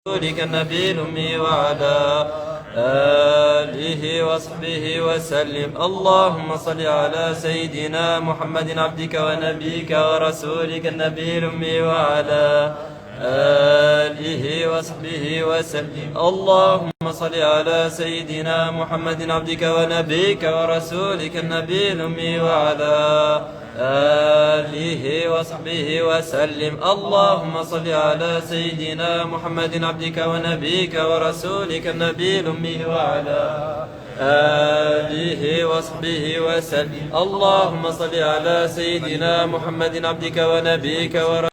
رسولك النبي الأمي وعلى آله وصحبه وسلم. اللهم صل على سيدنا محمد عبدك ونبيك ورسولك النبي الأمي وعلى آله وصحبه وسلم. اللهم صل على سيدنا محمد عبدك ونبيك ورسولك النبي الأمي وعلى آله وصحبه وسلم. اللهم صل على سيدنا محمد عبدك ونبيك ورسولك النبي الأمي وعلى آله وصحبه وسلم. اللهم صل على سيدنا محمد عبدك ونبيك ورسولك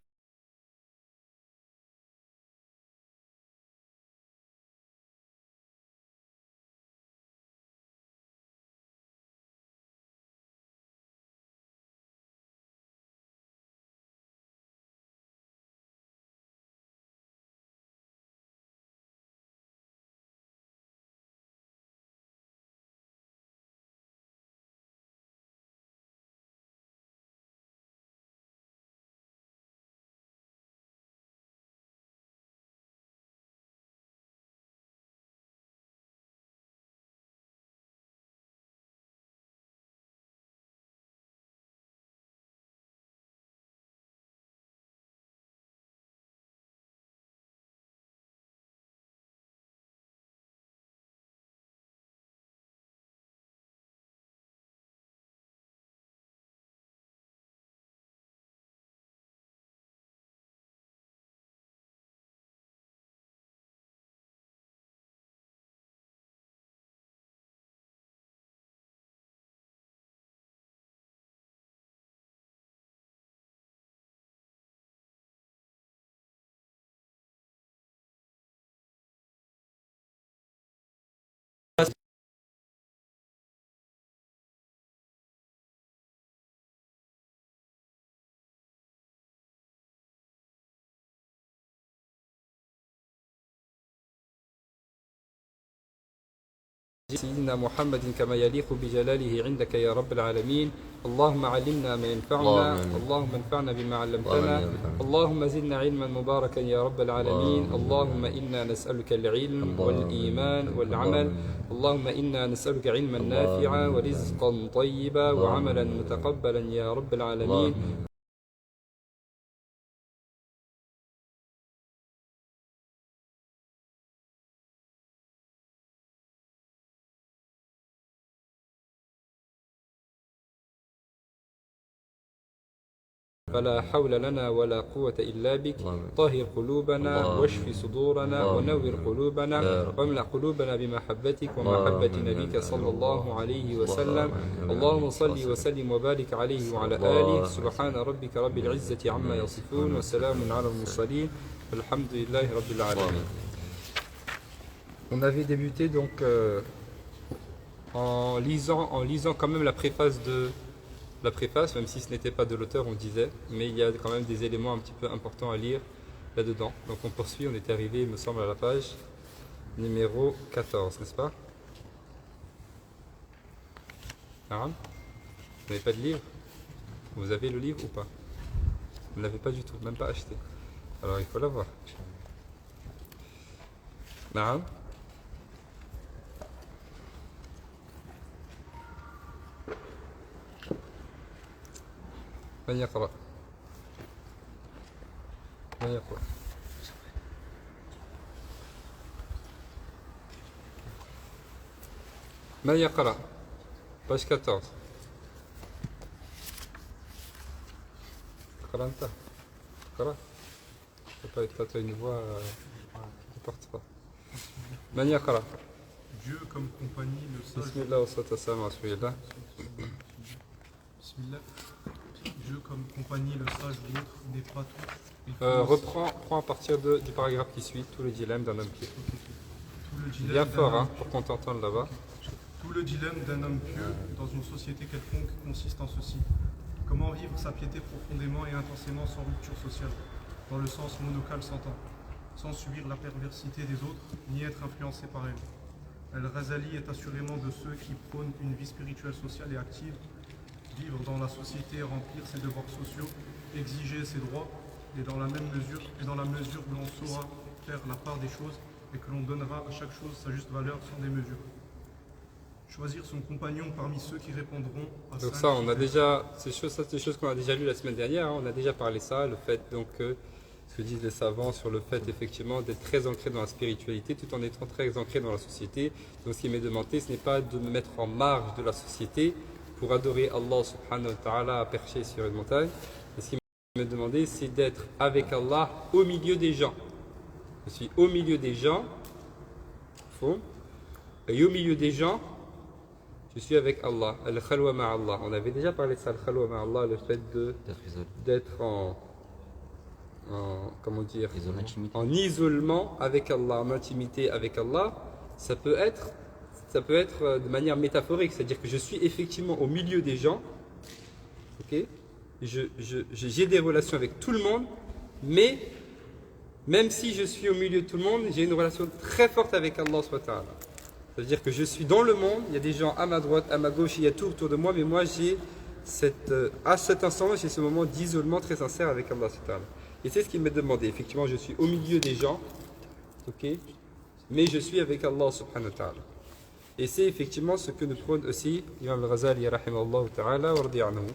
سيدنا محمد كما يليق بجلاله عندك يا رب العالمين. اللهم علمنا ما ينفعنا، اللهم انفعنا بما علمتنا، اللهم زدنا علما مباركا يا رب العالمين. اللهم إنا نسألك العلم والإيمان والعمل، اللهم إنا نسألك علما نافعا ورزقا طيبا وعملا متقبلا يا رب العالمين. فلا حول لنا ولا قوة إلا بك. طهر قلوبنا واشف صدورنا ونور قلوبنا واملأ قلوبنا بمحبتك ومحبة نبيك صلى الله عليه وسلم. اللهم صل وسلم وبارك عليه وعلى آله. سبحان ربك رب العزة عما يصفون وسلام على المرسلين والحمد لله رب العالمين. On avait débuté donc en lisant quand même la préface, même si ce n'était pas de l'auteur, on disait, mais il y a quand même des éléments un petit peu importants à lire là-dedans. Donc on poursuit, on était arrivé, il me semble, à la page numéro 14, n'est-ce pas? Vous n'avez pas de livre? Vous avez le livre ou pas? Vous ne l'avez pas du tout, même pas acheté. Alors il faut l'avoir. من يقرأ؟ من يقرأ؟ من يقرأ؟ page 14. اقرأ أنت. اقرأ. Tu as une voix qui ne porte pas. من يقرأ؟ Dieu comme compagnie, le sage. بسم الله والصلاة والسلام على رسول الله. Bismillah. Dieu comme compagnie, le sage, l'autre n'est pas tout. Prends à partir du paragraphe qui suit, tout le dilemme d'un homme pieux. Bien fort, hein, pour qu'on t'entende là-bas. Tout le dilemme d'un homme pieux dans une société quelconque consiste en ceci. Comment vivre sa piété profondément et intensément sans rupture sociale, dans le sens monocal s'entend, sans subir la perversité des autres, ni être influencé par elle. Al-Ghazali est assurément de ceux qui prônent une vie spirituelle, sociale et active, vivre dans la société, remplir ses devoirs sociaux, exiger ses droits, et dans la mesure où l'on saura faire la part des choses et que l'on donnera à chaque chose sa juste valeur sans démesure. Choisir son compagnon parmi ceux qui répondront à Donc 5 ça, on a critères. déjà, c'est des choses qu'on a déjà lues la semaine dernière, hein, on a déjà parlé de ça, le fait donc ce que disent les savants sur le fait effectivement d'être très ancré dans la spiritualité tout en étant très ancré dans la société. Donc ce qui m'est demandé, ce n'est pas de me mettre en marge de la société pour adorer Allah subhanahu wa ta'ala perché sur une montagne. Et ce qui m'est demandé, c'est d'être avec Allah au milieu des gens. Je suis au milieu des gens, et au milieu des gens, je suis avec Allah, al-khalwa ma'allah. On avait déjà parlé de ça, al-khalwa ma'allah, le fait d'être comment dire, en isolement avec Allah, en intimité avec Allah. Ça peut être de manière métaphorique, c'est-à-dire que je suis effectivement au milieu des gens, ok, j'ai des relations avec tout le monde, mais même si je suis au milieu de tout le monde, j'ai une relation très forte avec Allah subhanahu wa ta'ala. C'est-à-dire que je suis dans le monde, il y a des gens à ma droite, à ma gauche, il y a tout autour de moi, mais moi j'ai à cet instant, j'ai ce moment d'isolement très sincère avec Allah subhanahu wa ta'ala. Et c'est ce qu'il m'est demandé. Effectivement, je suis au milieu des gens, ok, mais je suis avec Allah subhanahu wa ta'ala. Et c'est effectivement ce que nous prône aussi Imam al-Ghazali rahimahullah ta'ala wa radiya anhu.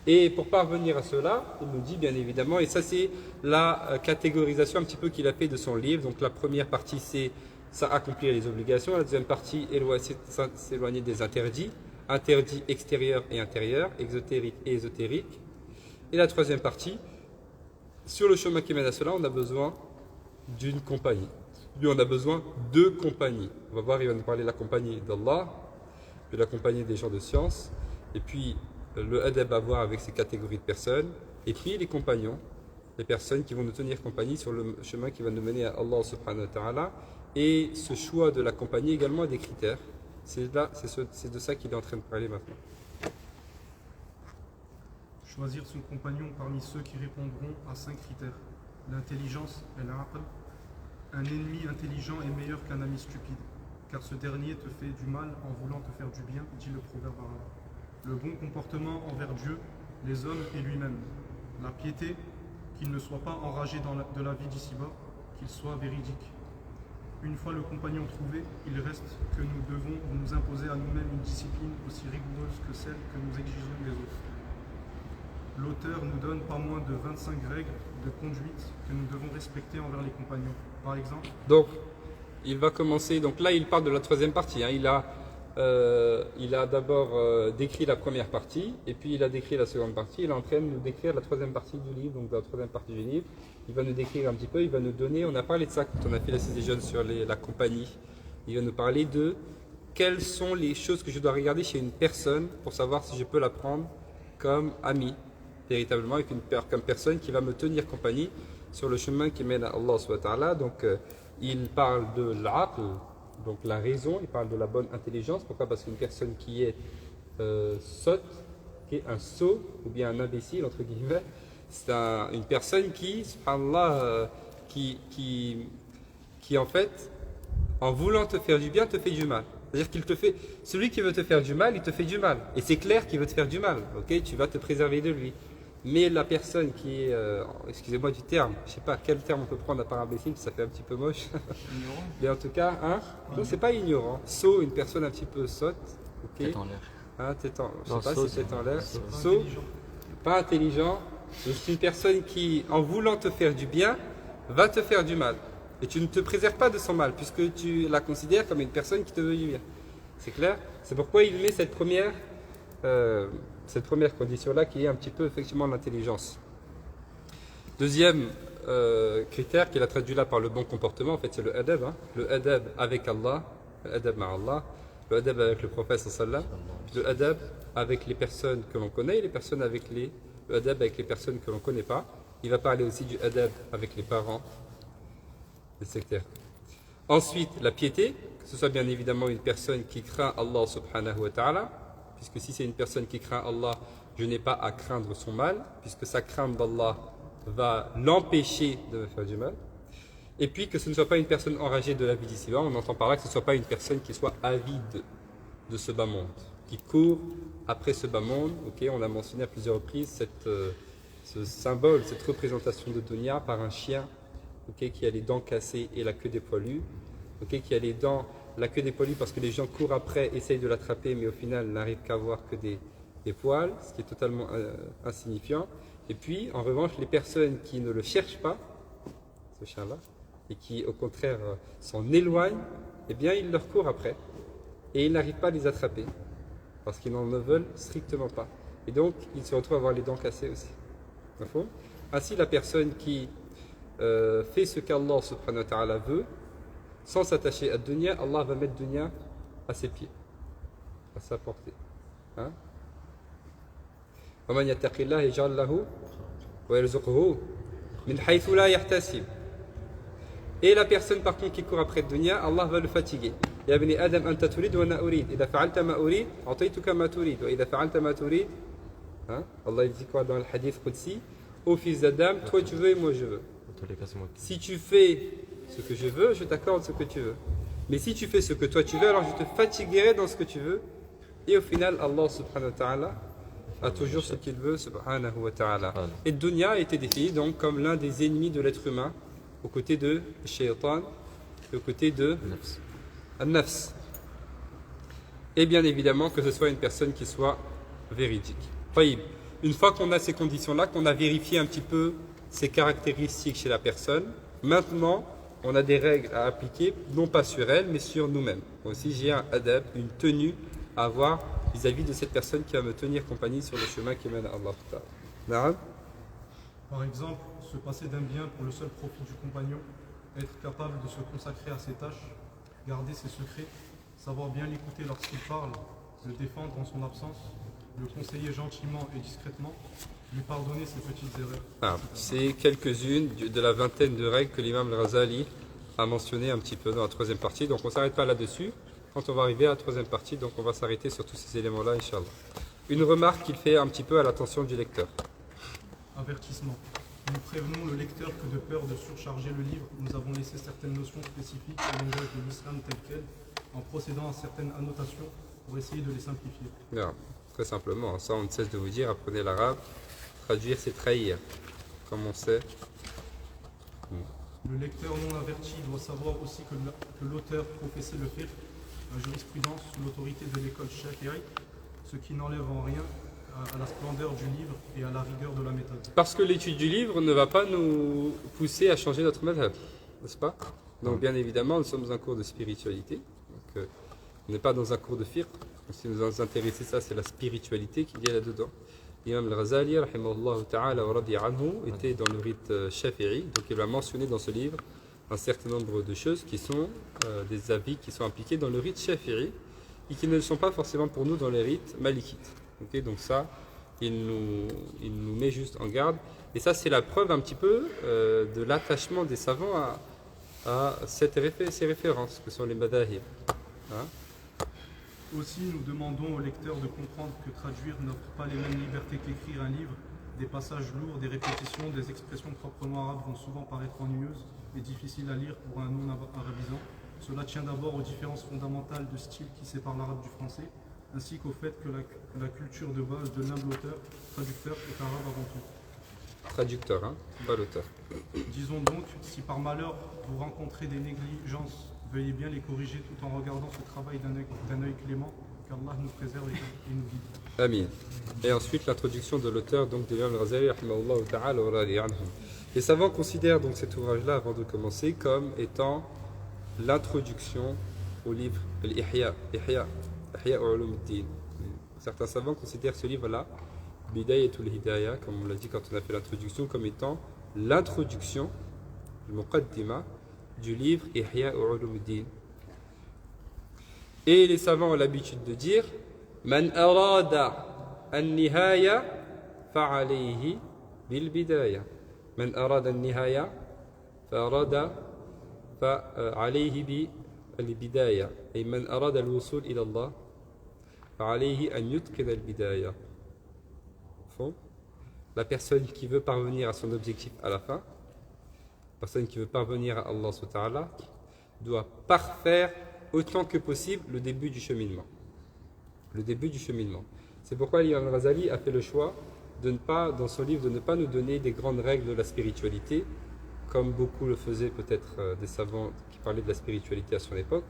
Et pour parvenir à cela, il nous dit bien évidemment, et ça c'est la catégorisation un petit peu qu'il a fait de son livre. Donc la première partie c'est ça accomplir les obligations, la deuxième partie s'éloigner des interdits, interdits extérieurs et intérieurs, exotériques et ésotériques. Et la troisième partie, sur le chemin qui mène à cela, on a besoin d'une compagnie. Lui, on a besoin de compagnie. On va voir, il va nous parler de la compagnie d'Allah, de la compagnie des gens de science, et puis le adab à voir avec ces catégories de personnes, et puis les compagnons, les personnes qui vont nous tenir compagnie sur le chemin qui va nous mener à Allah subhanahu wa ta'ala. Et ce choix de la compagnie également a des critères. C'est de ça qu'il est en train de parler maintenant. Choisir son compagnon parmi ceux qui répondront à 5 critères. L'intelligence et l'aql. Un ennemi intelligent est meilleur qu'un ami stupide, car ce dernier te fait du mal en voulant te faire du bien, dit le proverbe arabe. Le bon comportement envers Dieu, les hommes et lui-même. La piété, qu'il ne soit pas enragé de la vie d'ici-bas, qu'il soit véridique. Une fois le compagnon trouvé, il reste que nous devons nous imposer à nous-mêmes une discipline aussi rigoureuse que celle que nous exigeons des autres. L'auteur nous donne pas moins de 25 règles de conduite que nous devons respecter envers les compagnons. Par exemple, donc, il va commencer. Donc là, il parle de la troisième partie. Hein. Il a d'abord décrit la première partie, et puis il a décrit la seconde partie. Il est en train de nous décrire la troisième partie du livre. Donc, la troisième partie du livre, il va nous décrire un petit peu. Il va nous donner. On a parlé de ça quand on a fait la des jeunes sur la compagnie. Il va nous parler de quelles sont les choses que je dois regarder chez une personne pour savoir si je peux la prendre comme amie, véritablement, avec comme personne qui va me tenir compagnie sur le chemin qui mène à Allah subhanahu wa ta'ala. Donc il parle de l'aql, donc la raison, il parle de la bonne intelligence. Pourquoi? Parce qu'une personne qui est sotte, qui est un sot ou bien un imbécile entre guillemets, c'est une personne qui, subhanallah, qui en fait, en voulant te faire du bien, te fait du mal. C'est-à-dire qu'il te fait, celui qui veut te faire du mal, il te fait du mal. Et c'est clair qu'il veut te faire du mal, ok? Tu vas te préserver de lui. Mais la personne qui est, excusez-moi du terme, je ne sais pas quel terme on peut prendre à part imbécile, ça fait un petit peu moche. Ignorant. Mais en tout cas, hein, non, c'est pas ignorant. Sot, une personne un petit peu sotte, ok? Tête en l'air. Hein, je Non, sais pas sot, si tête en l'air. pas Sot, intelligent. pas intelligent. C'est une personne qui, en voulant te faire du bien, va te faire du mal. Et tu ne te préserves pas de son mal, puisque tu la considères comme une personne qui te veut du bien. C'est clair? C'est pourquoi il met cette première condition-là qui est un petit peu effectivement l'intelligence. Deuxième critère qu'il a traduit là par le bon comportement, en fait c'est le adab. Hein. Le adab avec Allah, le adab ma'Allah, le adab avec le prophète sallallahu, le adab avec les personnes que l'on connaît et le adab avec les personnes que l'on ne connaît pas. Il va parler aussi du adab avec les parents, etc. Ensuite, la piété, que ce soit bien évidemment une personne qui craint Allah subhanahu wa ta'ala, puisque si c'est une personne qui craint Allah, je n'ai pas à craindre son mal, puisque sa crainte d'Allah va l'empêcher de me faire du mal. Et puis que ce ne soit pas une personne enragée de la vie d'ici-bas, on entend par là que ce ne soit pas une personne qui soit avide de ce bas monde, qui court après ce bas monde. Okay, on a mentionné à plusieurs reprises ce symbole, cette représentation de dunya par un chien okay, qui a les dents cassées et la queue des poilus, okay, qui a les dents, la queue des poilus parce que les gens courent après, essayent de l'attraper, mais au final n'arrivent qu'à voir que des poils, ce qui est totalement insignifiant. Et puis, en revanche, les personnes qui ne le cherchent pas, ce chien-là, et qui au contraire s'en éloignent, eh bien, ils leur courent après et ils n'arrivent pas à les attraper parce qu'ils n'en veulent strictement pas. Et donc, ils se retrouvent à avoir les dents cassées aussi. Ainsi, la personne qui fait ce qu'Allah subhanahu wa ta'ala veut, sans s'attacher à dunya, Allah va mettre dunya à ses pieds, à sa portée. Hein? وَمَنْ يَتَّقِ اللَّهَ يَجْعَلْ لَهُ وَيَرْزُقْهُ مِنْ حَيْثُ لَا يَحْتَسِبُ. Et la personne par contre qui court après dunya, Allah va le fatiguer. يا ابن آدم أنت تريد وأنا أريد إذا فعلت ما أريد أعطيتك ما تريد وإذا فعلت ما تريد. Allah il dit quoi dans le hadith Qudsi? Ô fils d'Adam, toi tu veux et moi je veux. Si tu fais ce que je veux, je t'accorde ce que tu veux. Mais si tu fais ce que toi tu veux, alors je te fatiguerai dans ce que tu veux. Et au final, Allah subhanahu wa ta'ala a toujours ce qu'il veut, subhanahu wa ta'ala. Et dunya a été défini donc comme l'un des ennemis de l'être humain, aux côtés de shaytan, et aux côtés de al-nafs. Et bien évidemment que ce soit une personne qui soit véridique. Une fois qu'on a ces conditions-là, qu'on a vérifié un petit peu ces caractéristiques chez la personne, maintenant on a des règles à appliquer, non pas sur elle, mais sur nous-mêmes. Moi aussi j'ai un adab, une tenue à avoir vis-à-vis de cette personne qui va me tenir compagnie sur le chemin qui mène à Allah. Par exemple, se passer d'un bien pour le seul profit du compagnon, être capable de se consacrer à ses tâches, garder ses secrets, savoir bien l'écouter lorsqu'il parle, le défendre en son absence, le conseiller gentiment et discrètement, lui pardonner ses petites erreurs. C'est quelques-unes de la vingtaine de règles que l'imam al-Ghazali a mentionnées un petit peu dans la troisième partie. Donc on ne s'arrête pas là-dessus. Quand on va arriver à la troisième partie, donc on va s'arrêter sur tous ces éléments-là, Inch'Allah. Une remarque qu'il fait un petit peu à l'attention du lecteur. Avertissement. Nous prévenons le lecteur que de peur de surcharger le livre, nous avons laissé certaines notions spécifiques au langage de l'islam tel quel, en procédant à certaines annotations pour essayer de les simplifier. Bien, très simplement, ça on ne cesse de vous dire, apprenez l'arabe. Traduire, c'est trahir, comme on sait. Le lecteur non averti doit savoir aussi que l'auteur professait le fiqh, la jurisprudence sous l'autorité de l'école Shafi'i, ce qui n'enlève en rien à la splendeur du livre et à la rigueur de la méthode. Parce que l'étude du livre ne va pas nous pousser à changer notre madhab, n'est-ce pas? Donc bien évidemment, nous sommes dans un cours de spiritualité, donc, on n'est pas dans un cours de fiqh. Ce qui nous intéresse, ça c'est la spiritualité qu'il y a là-dedans. L'imam al-Ghazali, rahimahullah ta'ala wa radi anhu, était dans le rite Shafi'i, donc il va mentionner dans ce livre un certain nombre de choses qui sont des avis qui sont appliqués dans le rite Shafi'i et qui ne le sont pas forcément pour nous dans les rites malikites. Okay, donc ça, il nous met juste en garde. Et ça, c'est la preuve un petit peu de l'attachement des savants à ces références que sont les madahib. Hein? Aussi, nous demandons au lecteur de comprendre que traduire n'offre pas les mêmes libertés qu'écrire un livre. Des passages lourds, des répétitions, des expressions proprement arabes vont souvent paraître ennuyeuses et difficiles à lire pour un non-arabisant. Cela tient d'abord aux différences fondamentales de style qui séparent l'arabe du français, ainsi qu'au fait que la culture de base de l'humble auteur, traducteur, est arabe avant tout. Traducteur, hein, pas l'auteur. Disons donc, si par malheur vous rencontrez des négligences, veuillez bien les corriger tout en regardant ce travail d'un œil clément, qu'Allah nous préserve et nous guide. Amin. Et ensuite l'introduction de l'auteur donc de l'imam al-Ghazali, rahimahullah ta'ala wa radi anhu. Les savants considèrent donc cet ouvrage-là, avant de commencer, comme étant l'introduction au livre Al-Ihya, Ihya Ulumuddin. Certains savants considèrent ce livre-là, Bidayatul Hidayah, comme on l'a dit quand on a fait l'introduction, comme étant l'introduction, le muqaddima, du livre Ihya Ulumuddin. Et les savants ont l'habitude de dire Man arada an-nihaya fa'alayhi bil bidaya. Man arada an-nihaya fa'alayhi bil bidaya. Et man arada al-wusul ila Allah fa'alayhi an yutqina al-bidaya. La personne qui veut parvenir à son objectif à la fin, la personne qui veut parvenir à Allah subhanahu wa ta'ala, doit parfaire autant que possible le début du cheminement. Le début du cheminement. C'est pourquoi l'imam Ghazali a fait le choix de ne pas, dans son livre, de ne pas nous donner des grandes règles de la spiritualité, comme beaucoup le faisaient peut-être des savants qui parlaient de la spiritualité à son époque,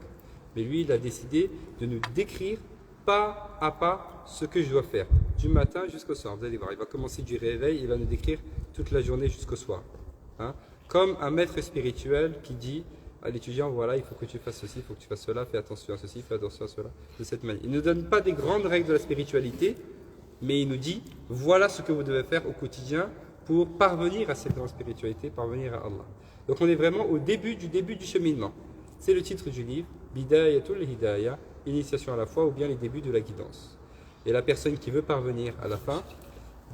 mais lui, il a décidé de nous décrire pas à pas ce que je dois faire, du matin jusqu'au soir. Vous allez voir, il va commencer du réveil, il va nous décrire toute la journée jusqu'au soir. Hein? Comme un maître spirituel qui dit à l'étudiant, voilà, il faut que tu fasses ceci, il faut que tu fasses cela, fais attention à ceci, fais attention à cela, de cette manière. Il ne nous donne pas des grandes règles de la spiritualité, mais il nous dit, voilà ce que vous devez faire au quotidien pour parvenir à cette grande spiritualité, parvenir à Allah. Donc on est vraiment au début du cheminement. C'est le titre du livre, Bidayatul Hidayah, initiation à la foi, ou bien les débuts de la guidance. Et la personne qui veut parvenir à la fin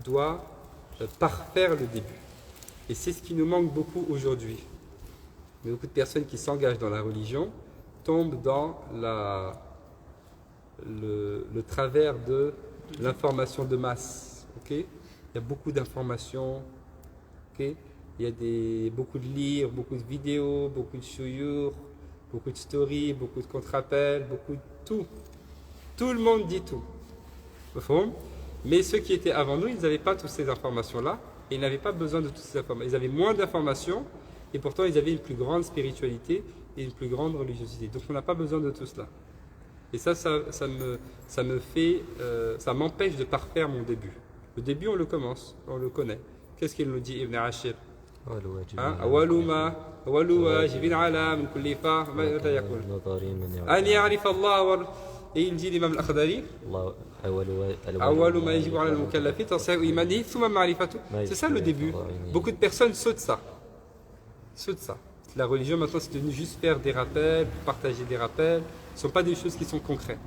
doit parfaire le début. Et c'est ce qui nous manque beaucoup aujourd'hui. Beaucoup de personnes qui s'engagent dans la religion tombent dans le travers de l'information de masse. Okay? Il y a beaucoup d'informations. Okay? Il y a beaucoup de livres, beaucoup de vidéos, beaucoup de shuyur, beaucoup de stories, beaucoup de contre-appels, beaucoup de tout. Tout le monde dit tout. Mais ceux qui étaient avant nous, ils n'avaient pas toutes ces informations-là et ils n'avaient pas besoin de toutes ces informations. Ils avaient moins d'informations et pourtant ils avaient une plus grande spiritualité et une plus grande religiosité. Donc on n'a pas besoin de tout cela. Et ça m'empêche de parfaire mon début. Le début, on le commence, on le connaît. Qu'est-ce qu'il nous dit Ibn Ashir? Et il dit l'imam al-Akhdari, c'est ça le début. Beaucoup de personnes sautent ça. La religion maintenant c'est devenu juste faire des rappels, partager des rappels. Ce ne sont pas des choses qui sont concrètes.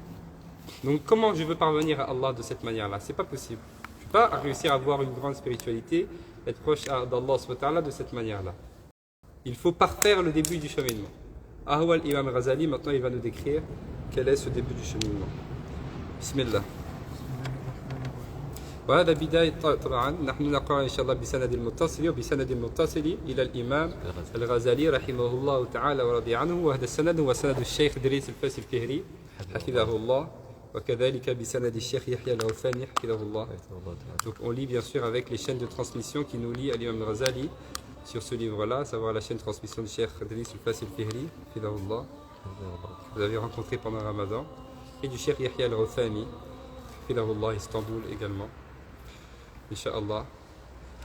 Donc comment je veux parvenir à Allah de cette manière-là? C'est pas possible. Je ne peux pas réussir à avoir une grande spiritualité, être proche d'Allah subhanahu wa ta'ala de cette manière-là. Il faut parfaire le début du cheminement. Ahwal Imam Ghazali, maintenant il va nous décrire quel est ce début du cheminement. Bismillah. وهذا بداية طبعا نحن نقرأ إن شاء الله بسند المتصل إلى الإمام الغزالي رحمه الله تعالى ورضي عنه وهذا السند هو سند الشيخ إدريس الفاسي الفهري حفظه الله وكذلك بسند الشيخ يحيى الغوثاني حفظه الله. Donc on lit bien sûr avec les chaînes de transmission qui nous lient à l'imam al-Ghazali sur ce livre-là, à savoir la chaîne de transmission du Cheikh Idriss al-Fassi al-Fihri, Fidahullah, vous avez rencontré pendant Ramadan, et du Cheikh Yahya al-Ghouthani, Fidahullah, Istanbul également, Inch'Allah.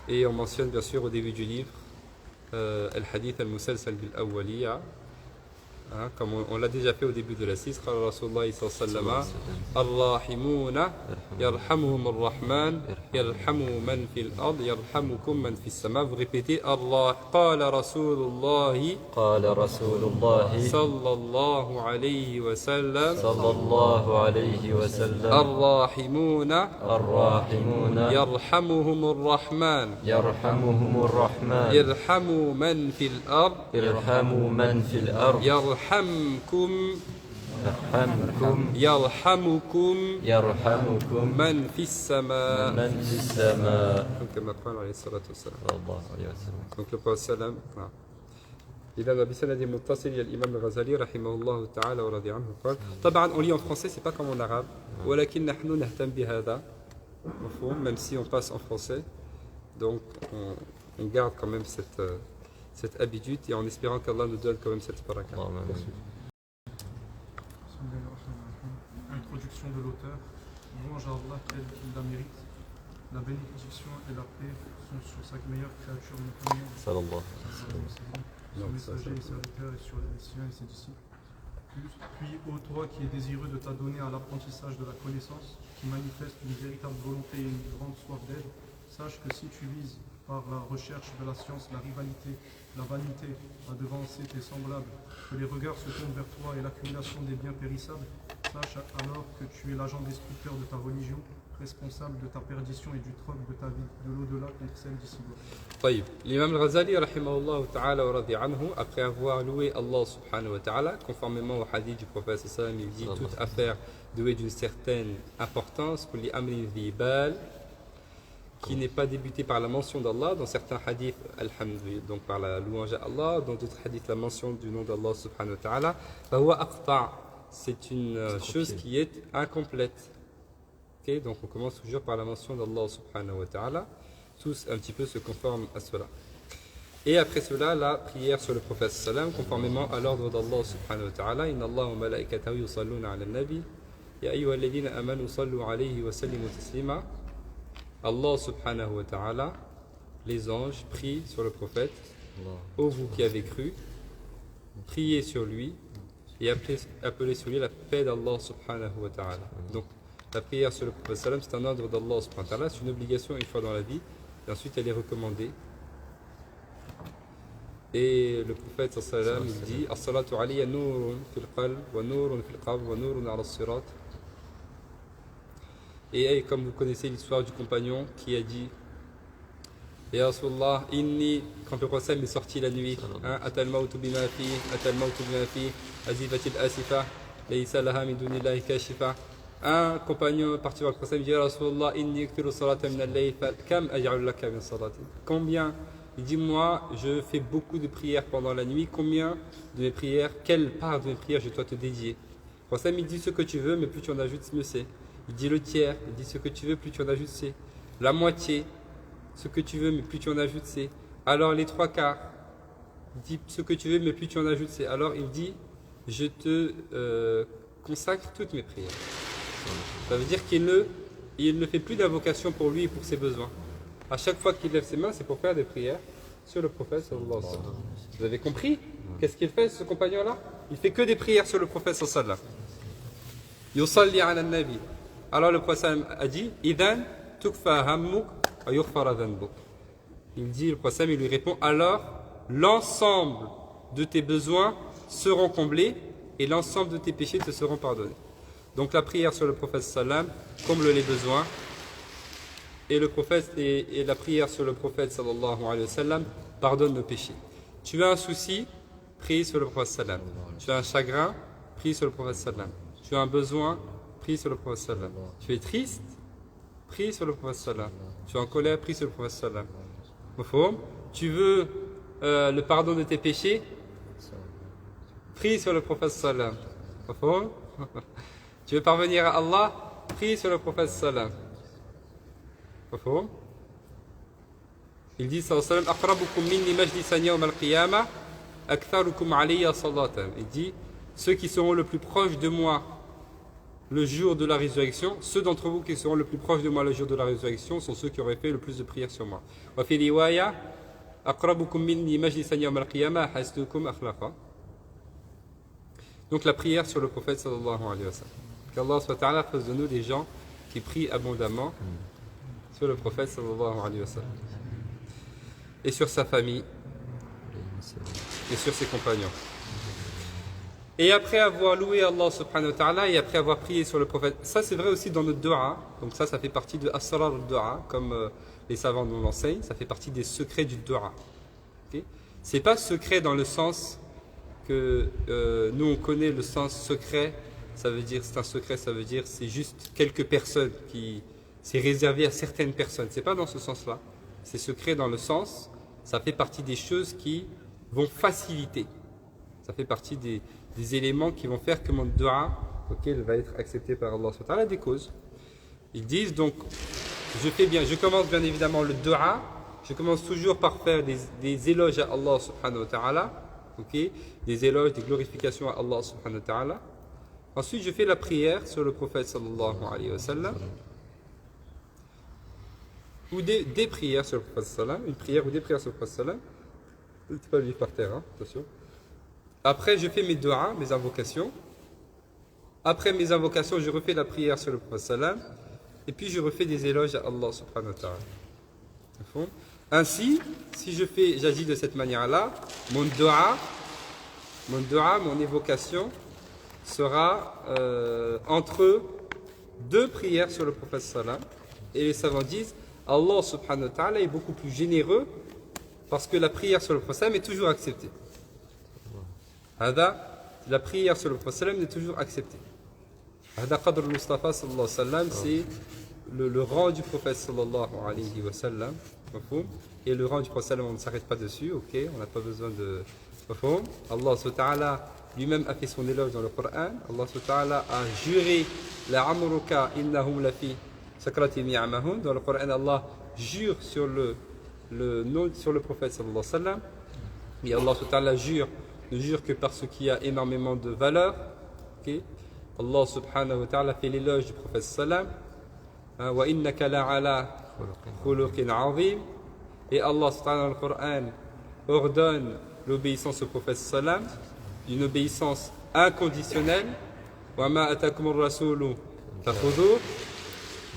Et on mentionne bien sûr au début du livre Al-Hadith al-Musalsal bil-Awwaliya, comme on l'a déjà fait au début de la 6, قال رسول الله صلى الله عليه وسلم الراحمون يرحمهم الرحمن يرحموا من في الأرض يرحمكم من في السماء. Vous répétez Allah قال رسول الله صلى الله عليه وسلم الراحمون يرحمهم الرحمن يرحموا من في الأرض يرحمكم من في السماء كما قال عليه الصلاة والسلام. Donc le prophète sallam إذا بسند متصل إلى الإمام الغزالي رحمه الله تعالى ورضي عنه قال. طبعا on lit en français, c'est pas comme en arabe. ولكن نحن نهتم بهذا مفهوم, même si on passe en français. Donc on garde quand même cette habitude et en espérant qu'Allah nous donne quand même cette baraka. Introduction de l'auteur. Louange à Allah tel qu'il la mérite. La bénédiction et la paix sont sur sa meilleure créature, Muhammad, son messager et serviteur, et sur les siens et ses disciples. Puis, ô toi qui es désireux de t'adonner à l'apprentissage de la connaissance, qui manifeste une véritable volonté et une grande soif d'aide, sache que si tu vises par la recherche de la science, la rivalité, la vanité, à devancer tes semblables, que les regards se tournent vers toi et l'accumulation des biens périssables, sache alors que tu es l'agent destructeur de ta religion, responsable de ta perdition et du troc de ta vie, de l'au-delà contre celle d'ici-bas. طيب, l'imam al-Ghazali rahimahullah ta'ala wa radi anhu, après avoir loué Allah subhanahu wa ta'ala, conformément au hadith du prophète sallam, il dit toute affaire douée d'une certaine importance, kulli amrin dhi bal, qui n'est pas débuté par la mention d'Allah, dans certains hadiths, alhamdulillah, donc par la louange à Allah, dans d'autres hadiths, la mention du nom d'Allah subhanahu wa ta'ala, fahuwa aqta', c'est une chose qui est incomplète. Okay, donc on commence toujours par la mention d'Allah subhanahu wa ta'ala, tous un petit peu se conforment à cela. Et après cela, la prière sur le prophète sallam, conformément à l'ordre d'Allah subhanahu wa ta'ala. Inna Allah wa malaikatahu yusalluna ala nabi. Ya ayyuha alladhina amanu sallu alayhi wa sallimu taslima. Allah subhanahu wa ta'ala, les anges prient sur le prophète. Ô vous qui avez cru, priez sur lui et appelez sur lui la paix d'Allah subhanahu wa ta'ala. Donc la prière sur le prophète sallam, c'est un ordre d'Allah subhanahu wa ta'ala, c'est une obligation une fois dans la vie, et ensuite elle est recommandée. Et le prophète sallam il dit As-salatu alayya nurun fil qalb wa nurun fil qabr wa nurun ala as-sirat. Et comme vous connaissez l'histoire du compagnon qui a dit Ya Rasulallah, inni, quand le prophète est sorti la nuit, atal mautu bima fi, atal mautu bima fi, azifatil asifa, laysa laha min dunillahi kashifa. Un compagnon parti vers le prophète dit Ya Rasulallah, inni iktiru salata min al-layl, kam aj'al laka min salati. Combien? Il dit moi, je fais beaucoup de prières pendant la nuit. Combien de mes prières, quelle part de mes prières je dois te dédier? Le prophète il dit ce que tu veux, mais plus tu en ajoutes, mieux c'est. Il dit le tiers, il dit ce que tu veux, plus tu en ajoutes, c'est. La moitié, ce que tu veux, mais plus tu en ajoutes, c'est. Alors les trois quarts, il dit ce que tu veux, mais plus tu en ajoutes, c'est. Alors il dit je te consacre toutes mes prières. Ça veut dire qu'il ne fait plus d'invocation pour lui et pour ses besoins. À chaque fois qu'il lève ses mains, c'est pour faire des prières sur le prophète sallallahu alayhi wa sallam. Vous avez compris? Qu'est-ce qu'il fait, ce compagnon-là? Il fait que des prières sur le prophète sallallahu alayhi wa sallam. Yusalli ala nabi. Alors le prophète a dit Idan tukfa hammuk wa yughfara dhanbuk. Il dit, le prophète il lui répond alors l'ensemble de tes besoins seront comblés et l'ensemble de tes péchés te seront pardonnés. Donc la prière sur le prophète sallam comble les besoins. Et le prophète et la prière sur le prophète sallallahu alayhi wa sallam pardonne nos péchés. Tu as un souci, prie sur le prophète sallam. Tu as un chagrin, prie sur le prophète sallam. Tu as un besoin, prie sur le prophète sallam. Tu es triste, prie sur le prophète sallam. Tu es en colère, prie sur le prophète sallam. Tu veux le pardon de tes péchés, prie sur le prophète sallam. Tu veux parvenir à Allah, prie sur le prophète sallam. Il dit sallallahu alayhi wa sallam, il dit ceux qui seront le plus proches de moi le jour de la résurrection, ceux d'entre vous qui seront le plus proches de moi le jour de la résurrection sont ceux qui auraient fait le plus de prières sur moi. Donc la prière sur le prophète sallallahu alayhi wa sallam. Qu'Allah subhanahu wa ta'ala fasse de nous des gens qui prient abondamment sur le prophète sallallahu alayhi wa sallam et sur sa famille et sur ses compagnons. Et après avoir loué Allah subhanahu wa ta'ala et après avoir prié sur le prophète, ça c'est vrai aussi dans notre dua, donc ça fait partie de Asrar al-Dua, comme les savants nous l'enseignent, ça fait partie des secrets du dua. Okay? C'est pas secret dans le sens que nous on connaît le sens secret, ça veut dire c'est un secret, ça veut dire c'est juste quelques personnes qui. C'est réservé à certaines personnes. C'est pas dans ce sens-là. C'est secret dans le sens, ça fait partie des choses qui vont faciliter. Ça fait partie des éléments qui vont faire que mon dua, va être accepté par Allah. Il y a des causes. Ils disent donc, je commence bien évidemment le dua. Je commence toujours par faire des éloges à Allah subhanahu wa ta'ala. Des éloges, des glorifications à Allah subhanahu wa ta'ala. Ensuite, je fais la prière sur le prophète sallallahu alayhi wa sallam. Ou des prières sur le prophète sallam, une prière ou des prières sur le prophète sallam. Je ne peux pas le vivre par terre, attention. Après, je fais mes du'as, mes invocations. Après mes invocations, je refais la prière sur le prophète sallam. Et puis, je refais des éloges à Allah subhanahu wa ta'ala. Ainsi, si j'agis de cette manière-là, mon évocation sera entre deux prières sur le prophète sallam. Et les savants disent Allah subhanahu wa ta'ala est beaucoup plus généreux parce que la prière sur le prophète est toujours acceptée. La prière sur le prophète est toujours acceptée. Qadr al-Mustafa sallallahu alayhi wa sallam, c'est le rang du prophète sallallahu alayhi wa sallam. Et le rang du prophète, on ne s'arrête pas dessus, on n'a pas besoin de. Allah subhanahu wa ta'ala lui-même a fait son éloge dans le Coran. Allah subhanahu wa ta'ala a juré la amruka innahum lafi sakrati mi'amahun. Dans le Coran, Allah jure sur le le nom sur le prophète sallallahu alayhi wa sallam. Et Allah subhanahu wa ta'ala ne jure que par ce qui a énormément de valeur. Okay? Allah subhanahu wa ta'ala fait l'éloge du prophète sallallahu alayhi wa sallam. Wa innaka la'ala khuluqin 'azim. Et Allah subhanahu wa ta'ala dans le Coran ordonne l'obéissance au prophète sallallahu alayhi wa sallam, une obéissance inconditionnelle. Wa ma atakumur rasulu fakhudhuhu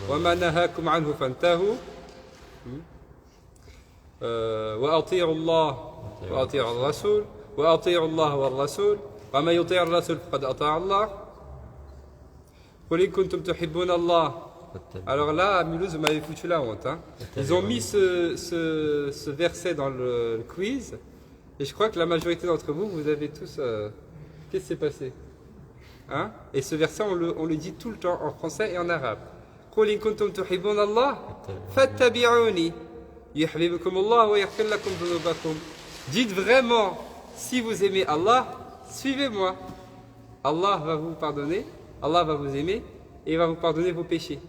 wa ma nahakum anhu fantahu. Wa ati'u Allah wa ati'u ar-rasul wa ati'u Allah wa ar-rasul wa man yuti'u ar-rasul faqad ata'a Allah. Qul in kuntum tuhibbuna Allah. Alors là, à Mulhouse, vous m'avez foutu la honte. Hein. Ils ont mis ce verset dans le quiz. Et je crois que la majorité d'entre vous, vous avez tous... Qu'est-ce qui s'est passé hein? Et ce verset, on le dit tout le temps en français et en arabe. قُلْ إِن كُنْتُمْ تُحِبُّونَ اللَّهَ فَاتَّبِعُونِي يُحْبِبْكُمُ اللَّهُ وَيَغْفِرْ لَكُمْ ذُنُوبَكُمْ. Dites vraiment, si vous aimez Allah, suivez-moi. Allah va vous pardonner, Allah va vous aimer et il va vous pardonner vos péchés.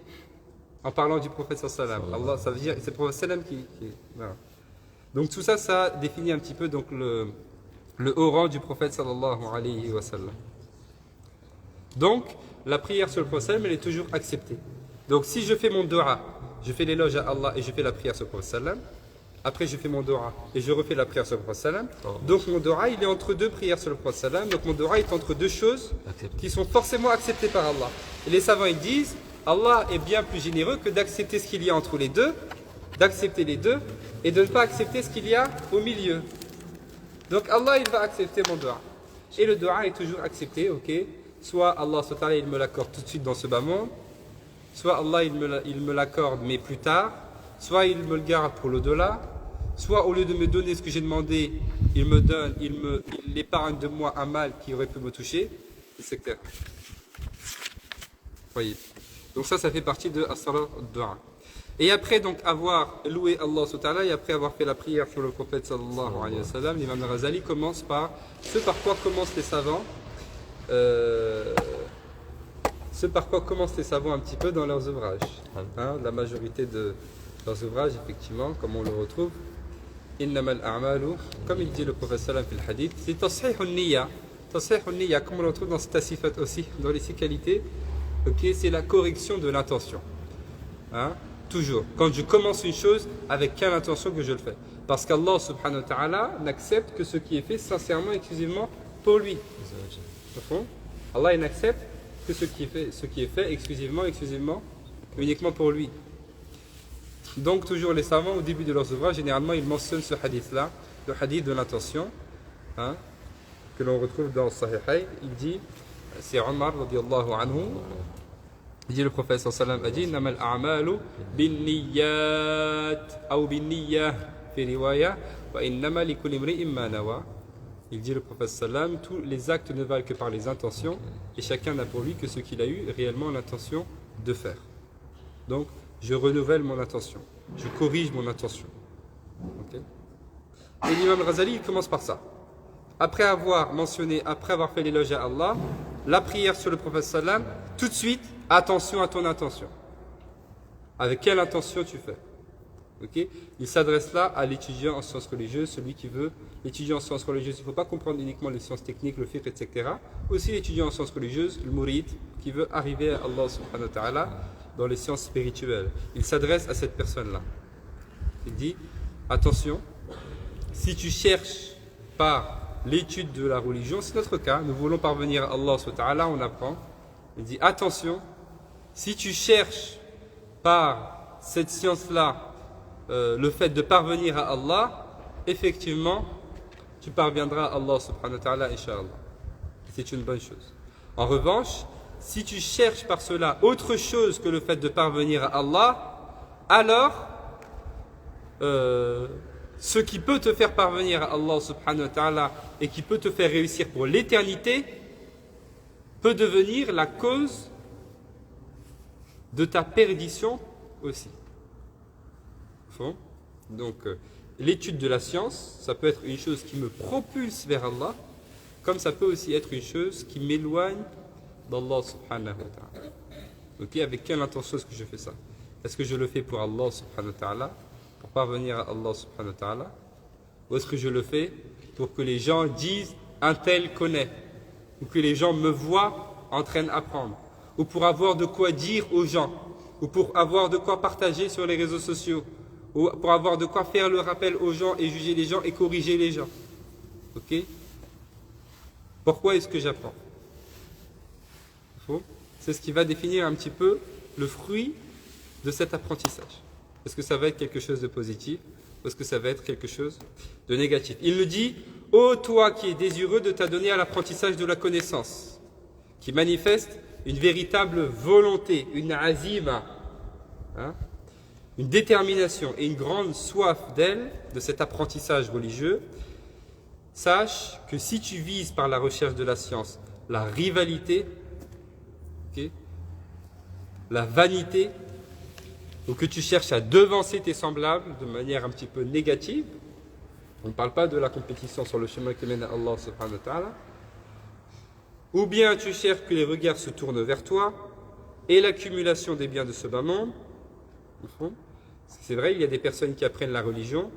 En parlant du prophète sallallahu alayhi wa sallam. Allah, ça veut dire, c'est le prophète sallam qui voilà. Donc tout ça, ça définit un petit peu donc, le haut rang du prophète sallallahu alayhi wa sallam. Donc, la prière sur le prophète sallam, elle est toujours acceptée. Donc si je fais mon dua, je fais l'éloge à Allah et je fais la prière sur le prophète sallam, après je fais mon dua et je refais la prière sur le prophète sallam, donc mon dua il est entre deux prières sur le prophète sallam, donc mon dua est entre deux choses qui sont forcément acceptées par Allah. Et les savants ils disent, Allah est bien plus généreux que d'accepter ce qu'il y a entre les deux, d'accepter les deux et de ne pas accepter ce qu'il y a au milieu. Donc Allah il va accepter mon dua. Et le dua est toujours accepté, ok. Soit Allah il me l'accorde tout de suite dans ce bas monde, soit Allah il me l'accorde mais plus tard, soit il me le garde pour l'au-delà, soit au lieu de me donner ce que j'ai demandé, il épargne de moi un mal qui aurait pu me toucher, etc. Voyez. Donc ça fait partie de as-salat ad-du'a. Et après donc avoir loué Allah subhanahu wa ta'ala et après avoir fait la prière sur le prophète sallallahu alayhi wa sallam, l'imam al-Ghazali commence par ce par quoi commencent les savants un petit peu dans leurs ouvrages. Hein, la majorité de leurs ouvrages, effectivement, comme on le retrouve, innamal a'malu, comme il dit le prophète sallam fil hadith, c'est tasihun niyya. Tasihun niyya, comme on le retrouve dans cette sifat aussi, dans les 6 qualités, okay, c'est la correction de l'intention. Hein, toujours, quand je commence une chose, avec quelle intention que je le fais. Parce qu'Allah subhanahu wa ta'ala n'accepte que ce qui est fait sincèrement et exclusivement pour lui. Allah n'accepte que ce qui est fait exclusivement, uniquement pour lui. Donc toujours les savants au début de leurs ouvrages, généralement ils mentionnent ce hadith-là, le hadith de l'intention, hein, que l'on retrouve dans Sahihayn. Il dit, c'est Omar radiyallahu anhu, il dit le prophète sallallahu alayhi wa sallam a dit, namal a'malu bin niyyat ou bin niyyah fi riwaya wa innama li kulli imri'in ma nawa. Il dit le prophète sallam, tous les actes ne valent que par les intentions et chacun n'a pour lui que ce qu'il a eu réellement l'intention de faire. Donc, je renouvelle mon intention, je corrige mon intention. Okay. Et l'imam Ghazali, il commence par ça. Après avoir fait l'éloge à Allah, la prière sur le prophète sallam, tout de suite, attention à ton intention. Avec quelle intention tu fais? Okay. Il s'adresse là à l'étudiant en sciences religieuses, celui qui veut, l'étudiant en sciences religieuses, il ne faut pas comprendre uniquement les sciences techniques, le fiqh, etc. Aussi l'étudiant en sciences religieuses, le mourid, qui veut arriver à Allah subhanahu wa ta'ala dans les sciences spirituelles. Il s'adresse à cette personne-là. Il dit, attention, si tu cherches par l'étude de la religion, c'est notre cas, nous voulons parvenir à Allah subhanahu wa ta'ala, on apprend. Il dit, attention, si tu cherches par cette science-là, le fait de parvenir à Allah, effectivement, tu parviendras à Allah subhanahu wa ta'ala, Inch'Allah. C'est une bonne chose. En revanche, si tu cherches par cela autre chose que le fait de parvenir à Allah, alors, ce qui peut te faire parvenir à Allah subhanahu wa ta'ala et qui peut te faire réussir pour l'éternité, peut devenir la cause de ta perdition aussi. Donc, l'étude de la science, ça peut être une chose qui me propulse vers Allah, comme ça peut aussi être une chose qui m'éloigne d'Allah subhanahu wa ta'ala. Ok, avec quelle intention est-ce que je fais ça? Est-ce que je le fais pour Allah subhanahu wa ta'ala? pour parvenir à Allah subhanahu wa ta'ala? Ou est-ce que je le fais pour que les gens disent un tel connaît, ou que les gens me voient en train d'apprendre, ou pour avoir de quoi dire aux gens, ou pour avoir de quoi partager sur les réseaux sociaux, ou pour avoir de quoi faire le rappel aux gens et juger les gens et corriger les gens. Ok? Pourquoi est-ce que j'apprends? C'est ce qui va définir un petit peu le fruit de cet apprentissage. Est-ce que ça va être quelque chose de positif ou est-ce que ça va être quelque chose de négatif? Il nous dit: ô toi qui es désireux de t'adonner à l'apprentissage de la connaissance, qui manifeste une véritable volonté, une azima, une détermination et une grande soif d'elle, de cet apprentissage religieux, sache que si tu vises par la recherche de la science la rivalité, la vanité, ou que tu cherches à devancer tes semblables de manière un petit peu négative, on ne parle pas de la compétition sur le chemin qui mène à Allah subhanahu wa ta'ala, ou bien tu cherches que les regards se tournent vers toi et l'accumulation des biens de ce bas monde. C'est vrai, il y a des personnes qui apprennent la religion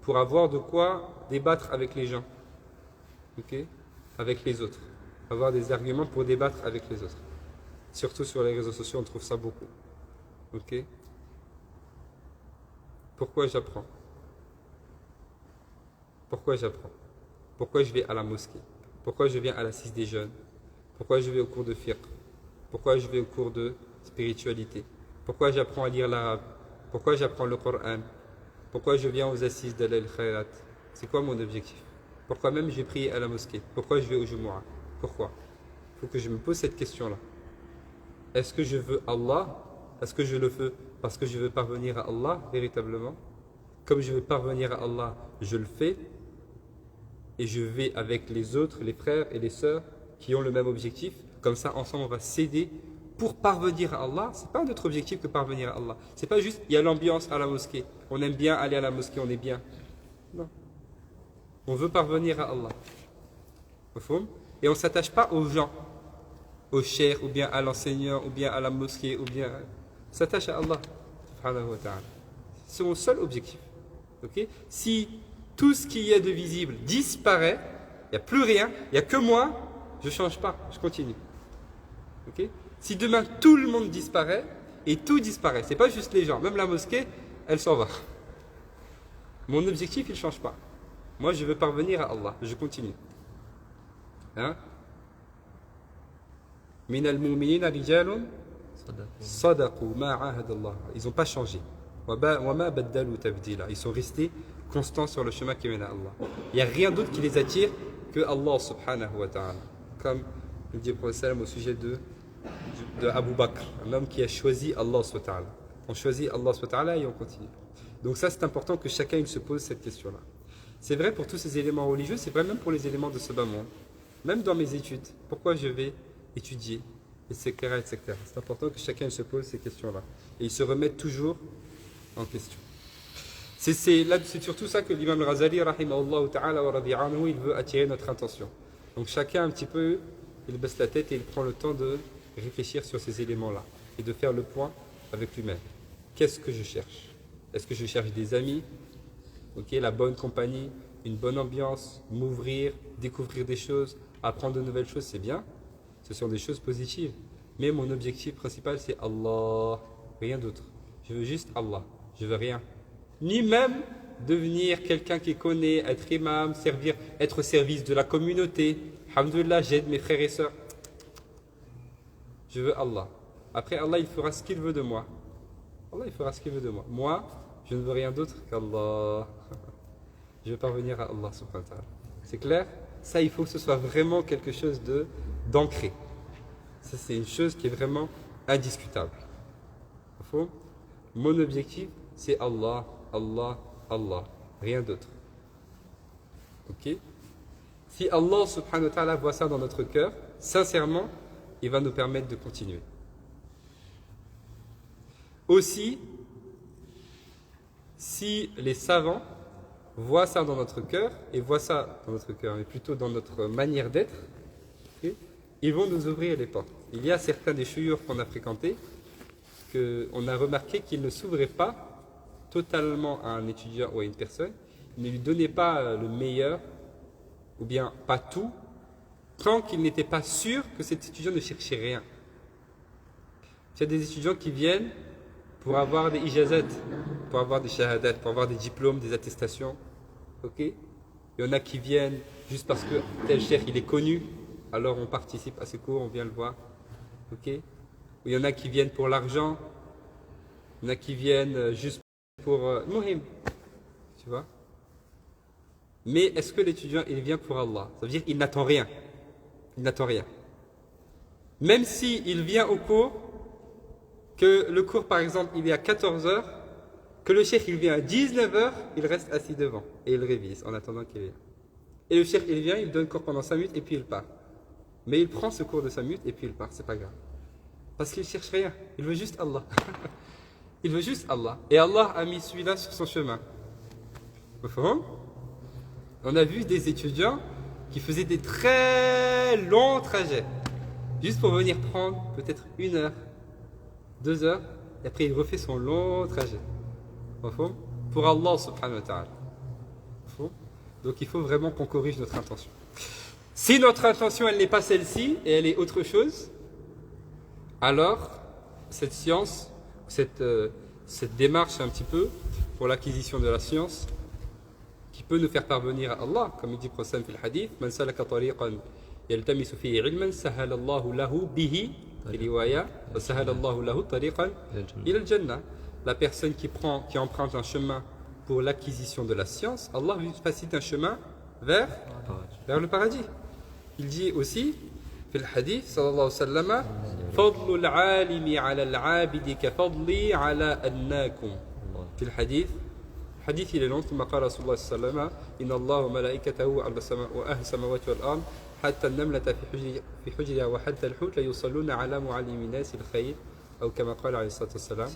pour avoir de quoi débattre avec les gens, avec les autres, avoir des arguments pour débattre avec les autres. Surtout sur les réseaux sociaux, on trouve ça beaucoup. Pourquoi j'apprends? Pourquoi j'apprends? Pourquoi je vais à la mosquée? Pourquoi je viens à l'assise des jeunes? Pourquoi je vais au cours de fiqh? Pourquoi je vais au cours de spiritualité? Pourquoi j'apprends à lire l'arabe? Pourquoi j'apprends le Coran? Pourquoi je viens aux assises d'Al Khairat? C'est quoi mon objectif? Pourquoi même je vais prier à la mosquée? Pourquoi je vais au Jumu'ah? Pourquoi? Il faut que je me pose cette question-là. Est-ce que je veux Allah? Est-ce que je le fais parce que je veux parvenir à Allah véritablement? Comme je veux parvenir à Allah, je le fais et je vais avec les autres, les frères et les sœurs qui ont le même objectif. Comme ça, ensemble, on va s'aider pour parvenir à Allah. Ce n'est pas notre objectif que parvenir à Allah. Ce n'est pas juste, il y a l'ambiance à la mosquée. On aime bien aller à la mosquée, on est bien. Non. On veut parvenir à Allah. Et on ne s'attache pas aux gens, au cheikh, ou bien à l'enseignant, ou bien à la mosquée, ou bien... On s'attache à Allah, subhanahu wa ta'ala. C'est mon seul objectif. Si tout ce qu'il y a de visible disparaît, il n'y a plus rien, il n'y a que moi, je ne change pas, je continue. Si demain tout le monde disparaît, et tout disparaît, ce n'est pas juste les gens, même la mosquée, elle s'en va. Mon objectif, il ne change pas. Moi, je veux parvenir à Allah, je continue. Min al-mu'minina rijalun sadaqu ma ahada Allah. Ils n'ont pas changé. Wa ma baddalu tabdila. Ils sont restés constants sur le chemin qui mène à Allah. Il n'y a rien d'autre qui les attire que Allah subhanahu wa ta'ala. Comme le dit le prophète au sujet de Abu Bakr, un homme qui a choisi Allah subhanahu wa ta'ala. On choisit Allah subhanahu wa ta'ala et on continue. Donc ça, c'est important que chacun il se pose cette question-là. C'est vrai pour tous ces éléments religieux, c'est vrai même pour les éléments de ce bas monde. Même dans mes études, pourquoi je vais étudier, etc., etc. C'est important que chacun se pose ces questions-là. Et il se remette toujours en question. C'est surtout ça que l'imam al-Ghazali, rahimahullah ta'ala wa radi anhu, il veut attirer notre attention. Donc chacun un petit peu, il baisse la tête et il prend le temps de réfléchir sur ces éléments-là et de faire le point avec lui-même. Qu'est-ce que je cherche? Est-ce que je cherche des amis? La bonne compagnie, une bonne ambiance, m'ouvrir, découvrir des choses, apprendre de nouvelles choses, c'est bien. Ce sont des choses positives. Mais mon objectif principal, c'est Allah. Rien d'autre. Je veux juste Allah. Je veux rien. Ni même devenir quelqu'un qui connaît, être imam, servir, être au service de la communauté. Alhamdulillah, j'aide mes frères et sœurs. Je veux Allah. Après, Allah, il fera ce qu'il veut de moi. Allah, il fera ce qu'il veut de moi. Moi, je ne veux rien d'autre qu'Allah. Je veux parvenir à Allah subhanahu wa ta'ala. C'est clair? Ça, il faut que ce soit vraiment quelque chose d'ancré. Ça, c'est une chose qui est vraiment indiscutable. Mon objectif, c'est Allah, Allah, Allah. Rien d'autre. Si Allah subhanahu wa ta'ala voit ça dans notre cœur, sincèrement, il va nous permettre de continuer. Aussi, si les savants voient ça dans notre cœur, et voient ça dans notre cœur, mais plutôt dans notre manière d'être, ils vont nous ouvrir les portes. Il y a certains des chouyours qu'on a fréquentés, qu'on a remarqué qu'ils ne s'ouvraient pas totalement à un étudiant ou à une personne, ne lui donnez pas le meilleur, ou bien pas tout, tant qu'il n'était pas sûr que cet étudiant ne cherchait rien. Il y a des étudiants qui viennent pour avoir des ijazat, pour avoir des shahadat, pour avoir des diplômes, des attestations. Ok? Il y en a qui viennent juste parce que tel cheikh il est connu, alors on participe à ses cours, on vient le voir. Ok? Il y en a qui viennent pour l'argent, il y en a qui viennent juste pour Mohim. Tu vois? Mais est-ce que l'étudiant il vient pour Allah? Ça veut dire qu'il n'attend rien. Il n'attend rien. Même s'il vient au cours, que le cours par exemple il est à 14h, que le cheikh il vient à 19h, il reste assis devant et il révise en attendant qu'il vienne. Et le cheikh il vient, il donne le cours pendant 5 minutes et puis il part. Mais il prend ce cours de 5 minutes et puis il part, c'est pas grave. Parce qu'il ne cherche rien, il veut juste Allah. Il veut juste Allah. Et Allah a mis celui-là sur son chemin. On a vu des étudiants qui faisaient des très longs trajets, juste pour venir prendre peut-être 1 heure, 2 heures, et après il refait son long trajet. Pour Allah subhanahu wa ta'ala. Donc il faut vraiment qu'on corrige notre intention. Si notre intention elle n'est pas celle-ci, et elle est autre chose, alors cette science, cette démarche un petit peu pour l'acquisition de la science, qui peut nous faire parvenir à Allah, comme il dit Prophète dans le hadith, Man salaka tariqan yaltamisu fihi ilman sahala Allahu lahu bihi riwaya wa sahala Allahu lahu tariqan ila al-jannah. La personne qui emprunte un chemin pour l'acquisition de la science, Allah lui facilite un chemin vers le paradis. Il dit aussi في الحديث صلى الله عليه وسلم فضل العالم على العابد كفضلي على أدناكم. في الحديث il est long, ثم قال رسول الله صلى الله عليه وسلم إن الله وملائكته على السماء وأهل السماوات والأرض حتى النملة في حجرها وحتى الحوت ليصلون على معلم الناس الخير أو كما قال عليه الصلاة والسلام.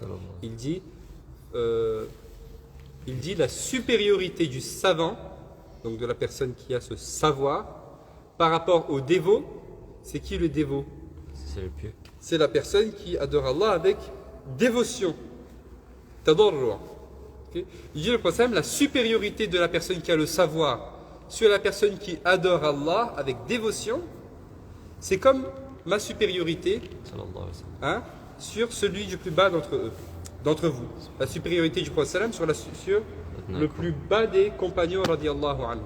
Il dit la supériorité du savant, donc de la personne qui a ce savoir, par rapport au dévot. C'est qui le dévot? C'est le pieux. C'est la personne qui adore Allah avec dévotion. Tadarru'. Okay. Il dit le prophète, la supériorité de la personne qui a le savoir sur la personne qui adore Allah avec dévotion, c'est comme ma supériorité sur celui du plus bas d'entre vous. La supériorité du prophète sur le plus bas des compagnons radiyallahu anhu.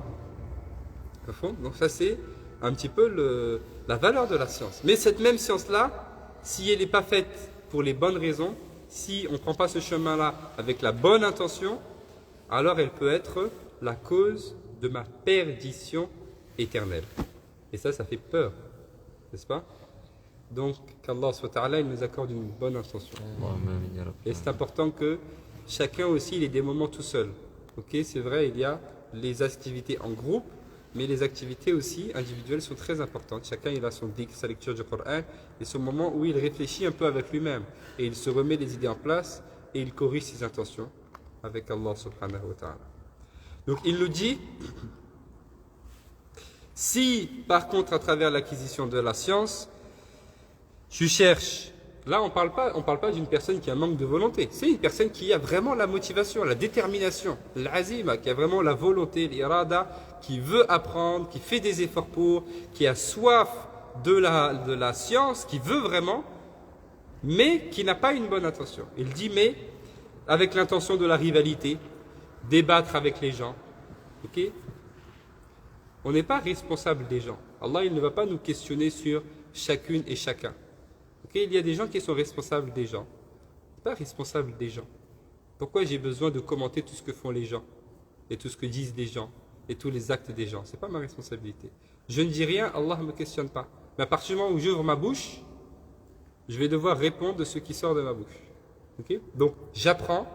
Donc ça c'est un petit peu la valeur de la science. Mais cette même science-là, si elle n'est pas faite pour les bonnes raisons, si on ne prend pas ce chemin-là avec la bonne intention, alors elle peut être la cause de ma perdition éternelle. Et ça fait peur, n'est-ce pas? Donc qu'Allah SWT il nous accorde une bonne intention. Et c'est important que chacun aussi il ait des moments tout seul. Ok, c'est vrai, il y a les activités en groupe, mais les activités aussi individuelles sont très importantes. Chacun il a son dhikr, sa lecture du Coran, et ce moment où il réfléchit un peu avec lui-même, et il se remet les idées en place, et il corrige ses intentions avec Allah subhanahu wa ta'ala. Donc il nous dit, si par contre à travers l'acquisition de la science, tu cherches, là on parle pas d'une personne qui a un manque de volonté, c'est une personne qui a vraiment la motivation, la détermination, l'azima, qui a vraiment la volonté, l'irada, qui veut apprendre, qui fait des efforts qui a soif de la science, qui veut vraiment, mais qui n'a pas une bonne intention. Il dit, mais avec l'intention de la rivalité, débattre avec les gens, ok? On n'est pas responsable des gens. Allah, il ne va pas nous questionner sur chacune et chacun. Okay? Il y a des gens qui sont responsables des gens. Pas responsables des gens. Pourquoi j'ai besoin de commenter tout ce que font les gens et tout ce que disent les gens et tous les actes des gens? C'est pas ma responsabilité. Je ne dis rien, Allah ne me questionne pas. Mais à partir du moment où j'ouvre ma bouche, je vais devoir répondre de ce qui sort de ma bouche. Okay? Donc j'apprends.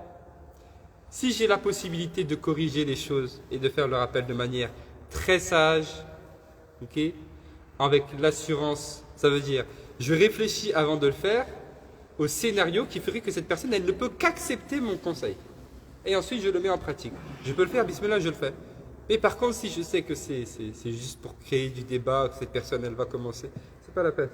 Si j'ai la possibilité de corriger les choses et de faire le rappel de manière très sage, okay, avec l'assurance, ça veut dire je réfléchis avant de le faire au scénario qui ferait que cette personne elle ne peut qu'accepter mon conseil. Et ensuite je le mets en pratique. Je peux le faire, bismillah, je le fais. Mais par contre, si je sais que c'est juste pour créer du débat, que cette personne elle va commencer, c'est pas la peine.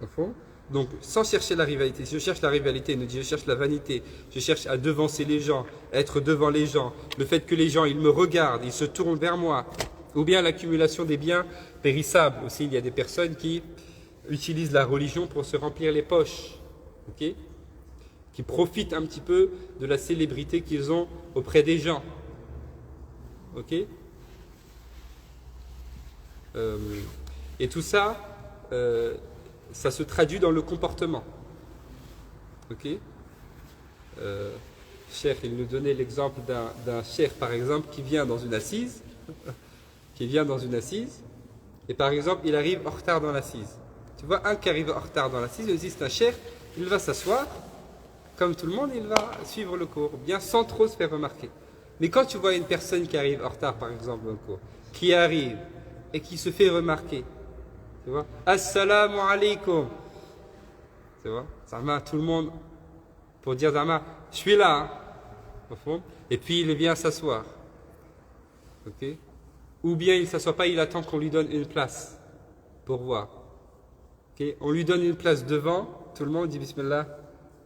Au fond. Donc, sans chercher la rivalité. Si je cherche la rivalité, il nous dit je cherche la vanité, je cherche à devancer les gens, à être devant les gens, le fait que les gens, ils me regardent, ils se tournent vers moi, ou bien l'accumulation des biens périssables. Aussi, il y a des personnes qui utilisent la religion pour se remplir les poches, ok, qui profitent un petit peu de la célébrité qu'ils ont auprès des gens. Ok. Et tout ça, ça se traduit dans le comportement. Ok. Cheikh, il nous donnait l'exemple d'un cheikh, par exemple, qui vient dans une assise, et par exemple, il arrive en retard dans l'assise. Tu vois, un qui arrive en retard dans l'assise, il dit c'est un cheikh, il va s'asseoir, comme tout le monde, il va suivre le cours, bien sans trop se faire remarquer. Mais quand tu vois une personne qui arrive en retard, par exemple, dans le cours, qui arrive et qui se fait remarquer, tu vois, Assalamu alaikum, tu vois, ça va tout le monde pour dire Zama, je suis là, hein, au fond, et puis il vient s'asseoir, ok, ou bien il ne s'assoit pas, il attend qu'on lui donne une place pour voir, ok, on lui donne une place devant, tout le monde dit Bismillah,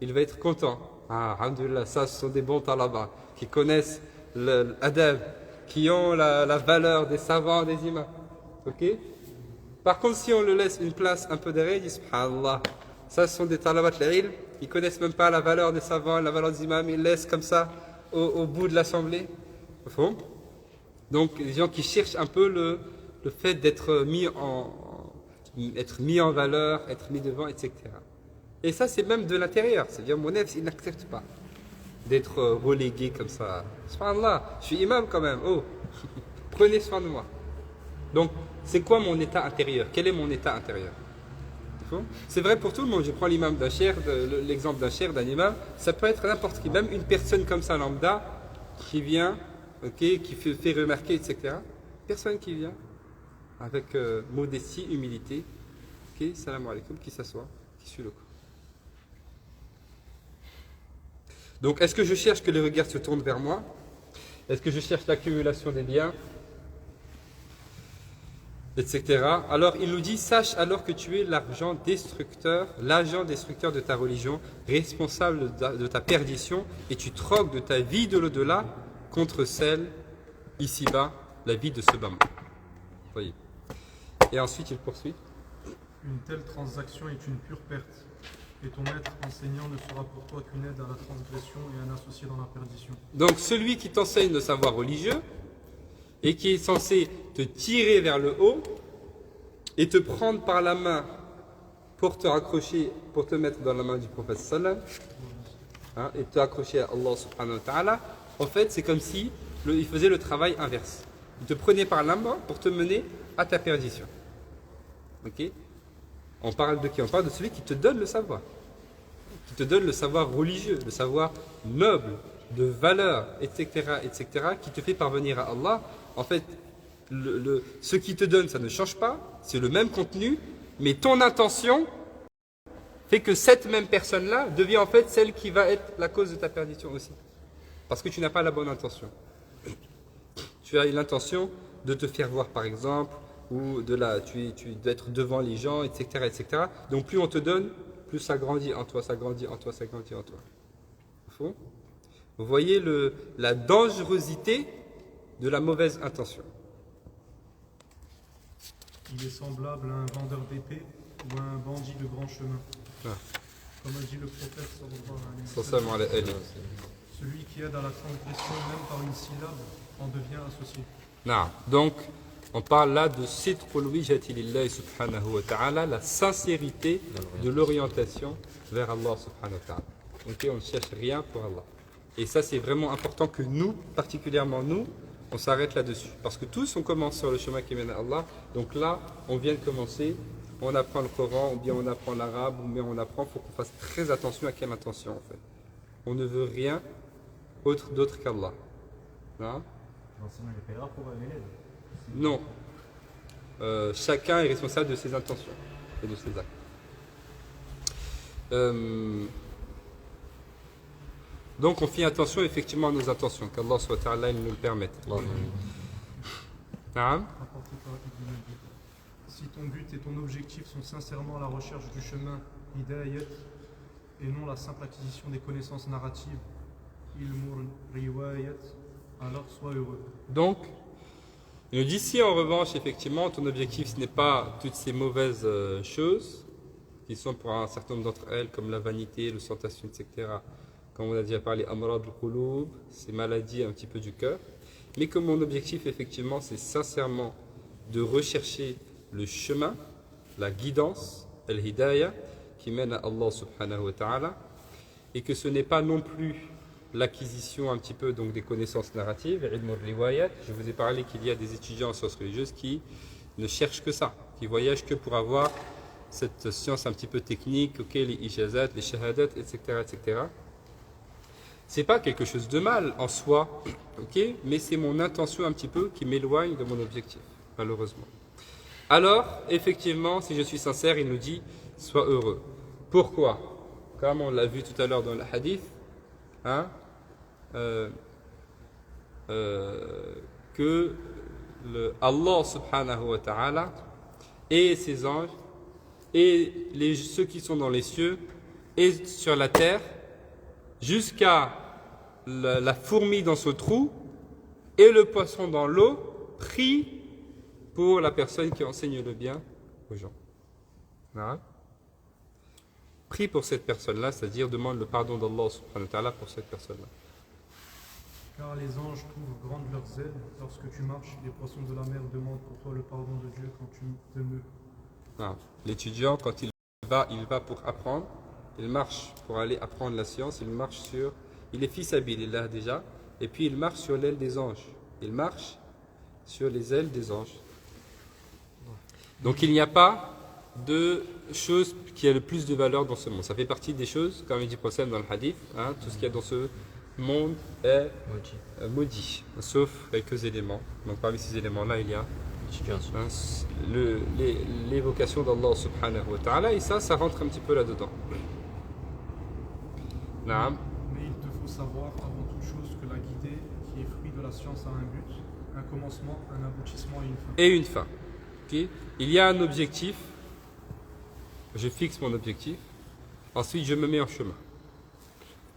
il va être content. Ah, alhamdoulilah, ça ce sont des bons talabas qui connaissent l'adab, qui ont la valeur des savants, des imams. Ok. Par contre, si on le laisse une place un peu derrière, il dit subhanallah, ça ce sont des talabat l'ilm, ils connaissent même pas la valeur des savants, la valeur des imams, ils laissent comme ça au bout de l'assemblée. Au fond. Donc, les gens qui cherchent un peu le fait d'être mis en valeur, être mis devant, etc. Et ça, c'est même de l'intérieur. C'est-à-dire, mon nefs, il n'accepte pas d'être relégué comme ça. Subhanallah, je suis imam quand même. Oh, prenez soin de moi. Donc, c'est quoi mon état intérieur? Quel est mon état intérieur? C'est vrai pour tout le monde. Je prends l'imam d'un cheikh, l'exemple d'un cheikh, d'un imam. Ça peut être n'importe qui. Même une personne comme ça, lambda, qui vient, okay, qui fait remarquer, etc. Personne qui vient avec modestie, humilité. Ok, salam alaikum, qui s'assoit, qui suit le cours. Donc, est-ce que je cherche que les regards se tournent vers moi? Est-ce que je cherche l'accumulation des biens? Etc. Alors, il nous dit, sache alors que tu es l'agent destructeur de ta religion, responsable de ta perdition, et tu troques de ta vie de l'au-delà contre celle, ici-bas, la vie de ce bas monde. Voyez. Et ensuite, il poursuit. Une telle transaction est une pure perte. Et ton maître enseignant ne sera pour toi qu'une aide à la transgression et un associé dans la perdition. Donc celui qui t'enseigne le savoir religieux et qui est censé te tirer vers le haut et te prendre par la main pour te raccrocher, pour te mettre dans la main du prophète sallam, hein, et te accrocher à Allah subhanahu wa ta'ala, en fait c'est comme si il faisait le travail inverse. Il te prenait par la main pour te mener à ta perdition. Ok? On parle de qui? On parle de celui qui te donne le savoir. Qui te donne le savoir religieux, le savoir noble, de valeur, etc., etc., qui te fait parvenir à Allah. En fait, ce qui te donne, ça ne change pas, c'est le même contenu, mais ton intention fait que cette même personne-là devient en fait celle qui va être la cause de ta perdition aussi. Parce que tu n'as pas la bonne intention. Tu as l'intention de te faire voir, par exemple, ou tu dois être devant les gens, etc., etc. Donc plus on te donne, plus ça grandit en toi, ça grandit en toi, ça grandit en toi. Vous voyez la dangerosité de la mauvaise intention. Il est semblable à un vendeur d'épée ou à un bandit de grand chemin. Ah. Comme a dit le prophète sallallahu alayhi wa sallam, celui qui aide à la transgression même par une syllabe en devient associé. Non. Donc, on parle là de sidqul wijhati lillahi subhanahu wa ta'ala, la sincérité de l'orientation vers Allah subhanahu wa ta'ala. Ok, on ne cherche rien pour Allah. Et ça, c'est vraiment important que nous, particulièrement nous, on s'arrête là-dessus. Parce que tous, on commence sur le chemin qui mène à Allah. Donc là, on vient de commencer, on apprend le Coran, ou bien on apprend l'arabe, ou bien on apprend, il faut qu'on fasse très attention à quelle intention on fait. On ne veut rien d'autre qu'Allah. Hein? Non. Chacun est responsable de ses intentions et de ses actes. Donc on fait attention effectivement à nos intentions, qu'Allah soit ta'ala nous le permette. Si ton but et ton objectif sont sincèrement à la recherche du chemin hidayat et non la simple acquisition des connaissances narratives, ilmur riwayat, alors sois heureux. Donc, il nous dit si en revanche, effectivement, ton objectif ce n'est pas toutes ces mauvaises choses, qui sont pour un certain nombre d'entre elles, comme la vanité, l'ostentation, etc. Comme on a déjà parlé, amrad al-qulub, ces maladies un petit peu du cœur. Mais que mon objectif, effectivement, c'est sincèrement de rechercher le chemin, la guidance, al-hidayah, qui mène à Allah subhanahu wa ta'ala, et que ce n'est pas non plus l'acquisition un petit peu donc des connaissances narratives, ilm al-riwayat. Je vous ai parlé qu'il y a des étudiants en sciences religieuses qui ne cherchent que ça, qui voyagent que pour avoir cette science un petit peu technique, okay, les ijazat, les shahadat, etc., etc. C'est pas quelque chose de mal en soi, okay, mais c'est mon intention un petit peu qui m'éloigne de mon objectif, malheureusement. Alors, effectivement, si je suis sincère, il nous dit sois heureux. Pourquoi? Comme on l'a vu tout à l'heure dans le hadith, hein, que Allah subhanahu wa ta'ala et ses anges et ceux qui sont dans les cieux et sur la terre jusqu'à la fourmi dans ce trou et le poisson dans l'eau prient pour la personne qui enseigne le bien aux gens. Voilà. Prie pour cette personne-là, c'est-à-dire demande le pardon d'Allah subhanahu wa ta'ala pour cette personne-là. Car les anges trouvent grandes leurs ailes lorsque tu marches, les poissons de la mer demandent pour toi le pardon de Dieu quand tu te meus. Ah. L'étudiant, quand il va pour apprendre, il marche pour aller apprendre la science, il est fils sabilillah déjà, et puis il marche sur l'aile des anges. Il marche sur les ailes des anges. Donc il n'y a pas de chose qui a le plus de valeur dans ce monde. Ça fait partie des choses, comme il dit le prophète dans le hadith, hein, tout ce qu'il y a dans ce monde est maudit, sauf quelques éléments. Donc parmi ces éléments-là, il y a l'évocation d'Allah subhanahu wa ta'ala, et ça rentre un petit peu là-dedans. Naam. Mais il te faut savoir avant toute chose que la guidée, qui est fruit de la science, a un but, un commencement, un aboutissement et une fin. Et une fin. Okay. Il y a un objectif, je fixe mon objectif, ensuite je me mets en chemin.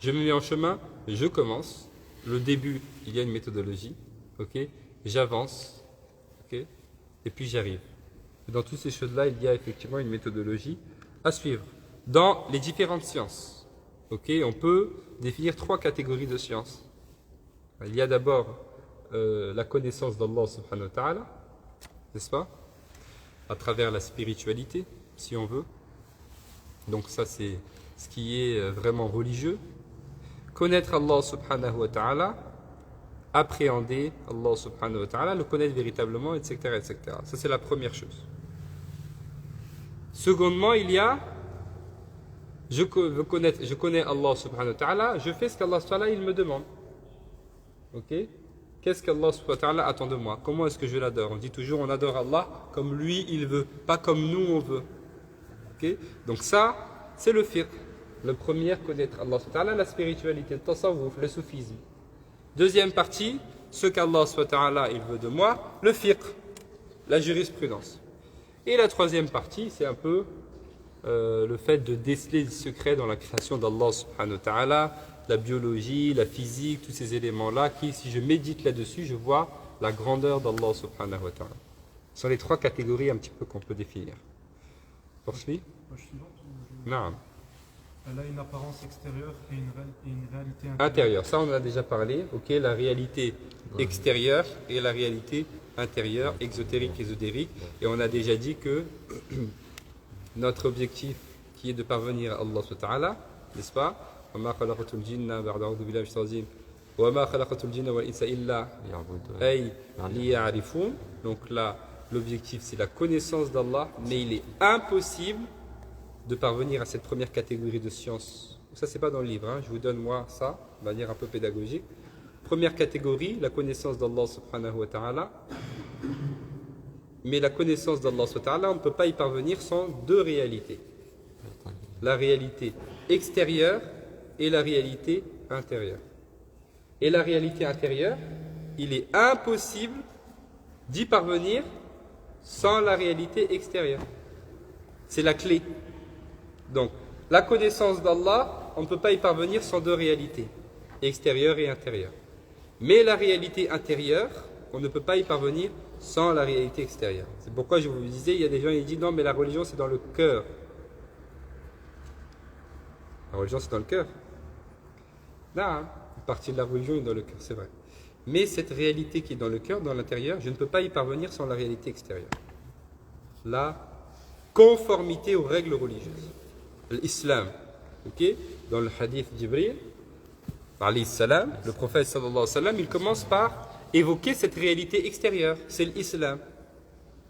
Je me mets en chemin, je commence, le début, il y a une méthodologie, okay. J'avance, okay. Et puis j'arrive. Et dans toutes ces choses-là, il y a effectivement une méthodologie à suivre. Dans les différentes sciences, okay, on peut définir 3 catégories de sciences. Il y a d'abord la connaissance d'Allah subhanahu wa ta'ala, n'est-ce pas? À travers la spiritualité, si on veut. Donc ça, c'est ce qui est vraiment religieux. Connaître Allah subhanahu wa ta'ala, appréhender Allah subhanahu wa ta'ala, le connaître véritablement, etc., etc. Ça, c'est la première chose. Secondement, il y a je connais Allah subhanahu wa ta'ala, je fais ce qu'Allah subhanahu wa ta'ala il me demande. Ok? Qu'est-ce qu'Allah subhanahu wa ta'ala attend de moi? Comment est-ce que je l'adore? On dit toujours on adore Allah comme lui il veut, pas comme nous on veut. Ok? Donc ça, c'est le fiqh. Le premier, connaître Allah subhanahu wa ta'ala, la spiritualité, le tasawwuf, le soufisme. Deuxième partie, ce qu'Allah subhanahu wa ta'ala il veut de moi, le fiqh, la jurisprudence. Et la troisième partie, c'est un peu le fait de déceler le secret dans la création d'Allah subhanahu wa ta'ala, la biologie, la physique, tous ces éléments-là qui, si je médite là-dessus, je vois la grandeur d'Allah subhanahu wa ta'ala. Ce sont les 3 catégories un petit peu qu'on peut définir. Poursuis. Non. Elle a une apparence extérieure et une réalité intérieure. Ça, on en a déjà parlé. Ok, la réalité extérieure et la réalité intérieure, exotérique, ésotérique. Et on a déjà dit que notre objectif, qui est de parvenir à Allah subhanahu wa ta'ala, n'est-ce pas? وَمَا خَلَقْتُ الْجِنَّ بَعْدَ أَعُوذُ بِاللَّهِ مِنَ الشَّيْطَانِ الرَّجِيمِ وَمَا خَلَقْتُ الْجِنَّ وَالْإِنسَ إِلَّا لِيَعْرِفُونَ. Donc là, l'objectif c'est la connaissance d'Allah, mais il est impossible de parvenir à cette première catégorie de science. Ça c'est pas dans le livre, hein. Je vous donne moi ça, de manière un peu pédagogique. Première catégorie, la connaissance d'Allah subhanahu wa ta'ala. Mais la connaissance d'Allah subhanahu wa ta'ala, on ne peut pas y parvenir sans 2 réalités. La réalité extérieure et la réalité intérieure. Et la réalité intérieure, il est impossible d'y parvenir sans la réalité extérieure. C'est la clé. Donc, La connaissance d'Allah, on ne peut pas y parvenir sans deux réalités, extérieure et intérieure. Mais la réalité intérieure, on ne peut pas y parvenir sans la réalité extérieure. C'est pourquoi je vous disais, il y a des gens qui disent non, mais la religion c'est dans le cœur. La religion c'est dans le cœur. Là, une partie de la religion est dans le cœur, c'est vrai. Mais cette réalité qui est dans le cœur, dans l'intérieur, je ne peux pas y parvenir sans la réalité extérieure. La conformité aux règles religieuses. L'islam. Okay? Dans le hadith Jibril, alayhi salam, le prophète sallallahu alayhi wa sallam, il commence par évoquer cette réalité extérieure. C'est l'islam.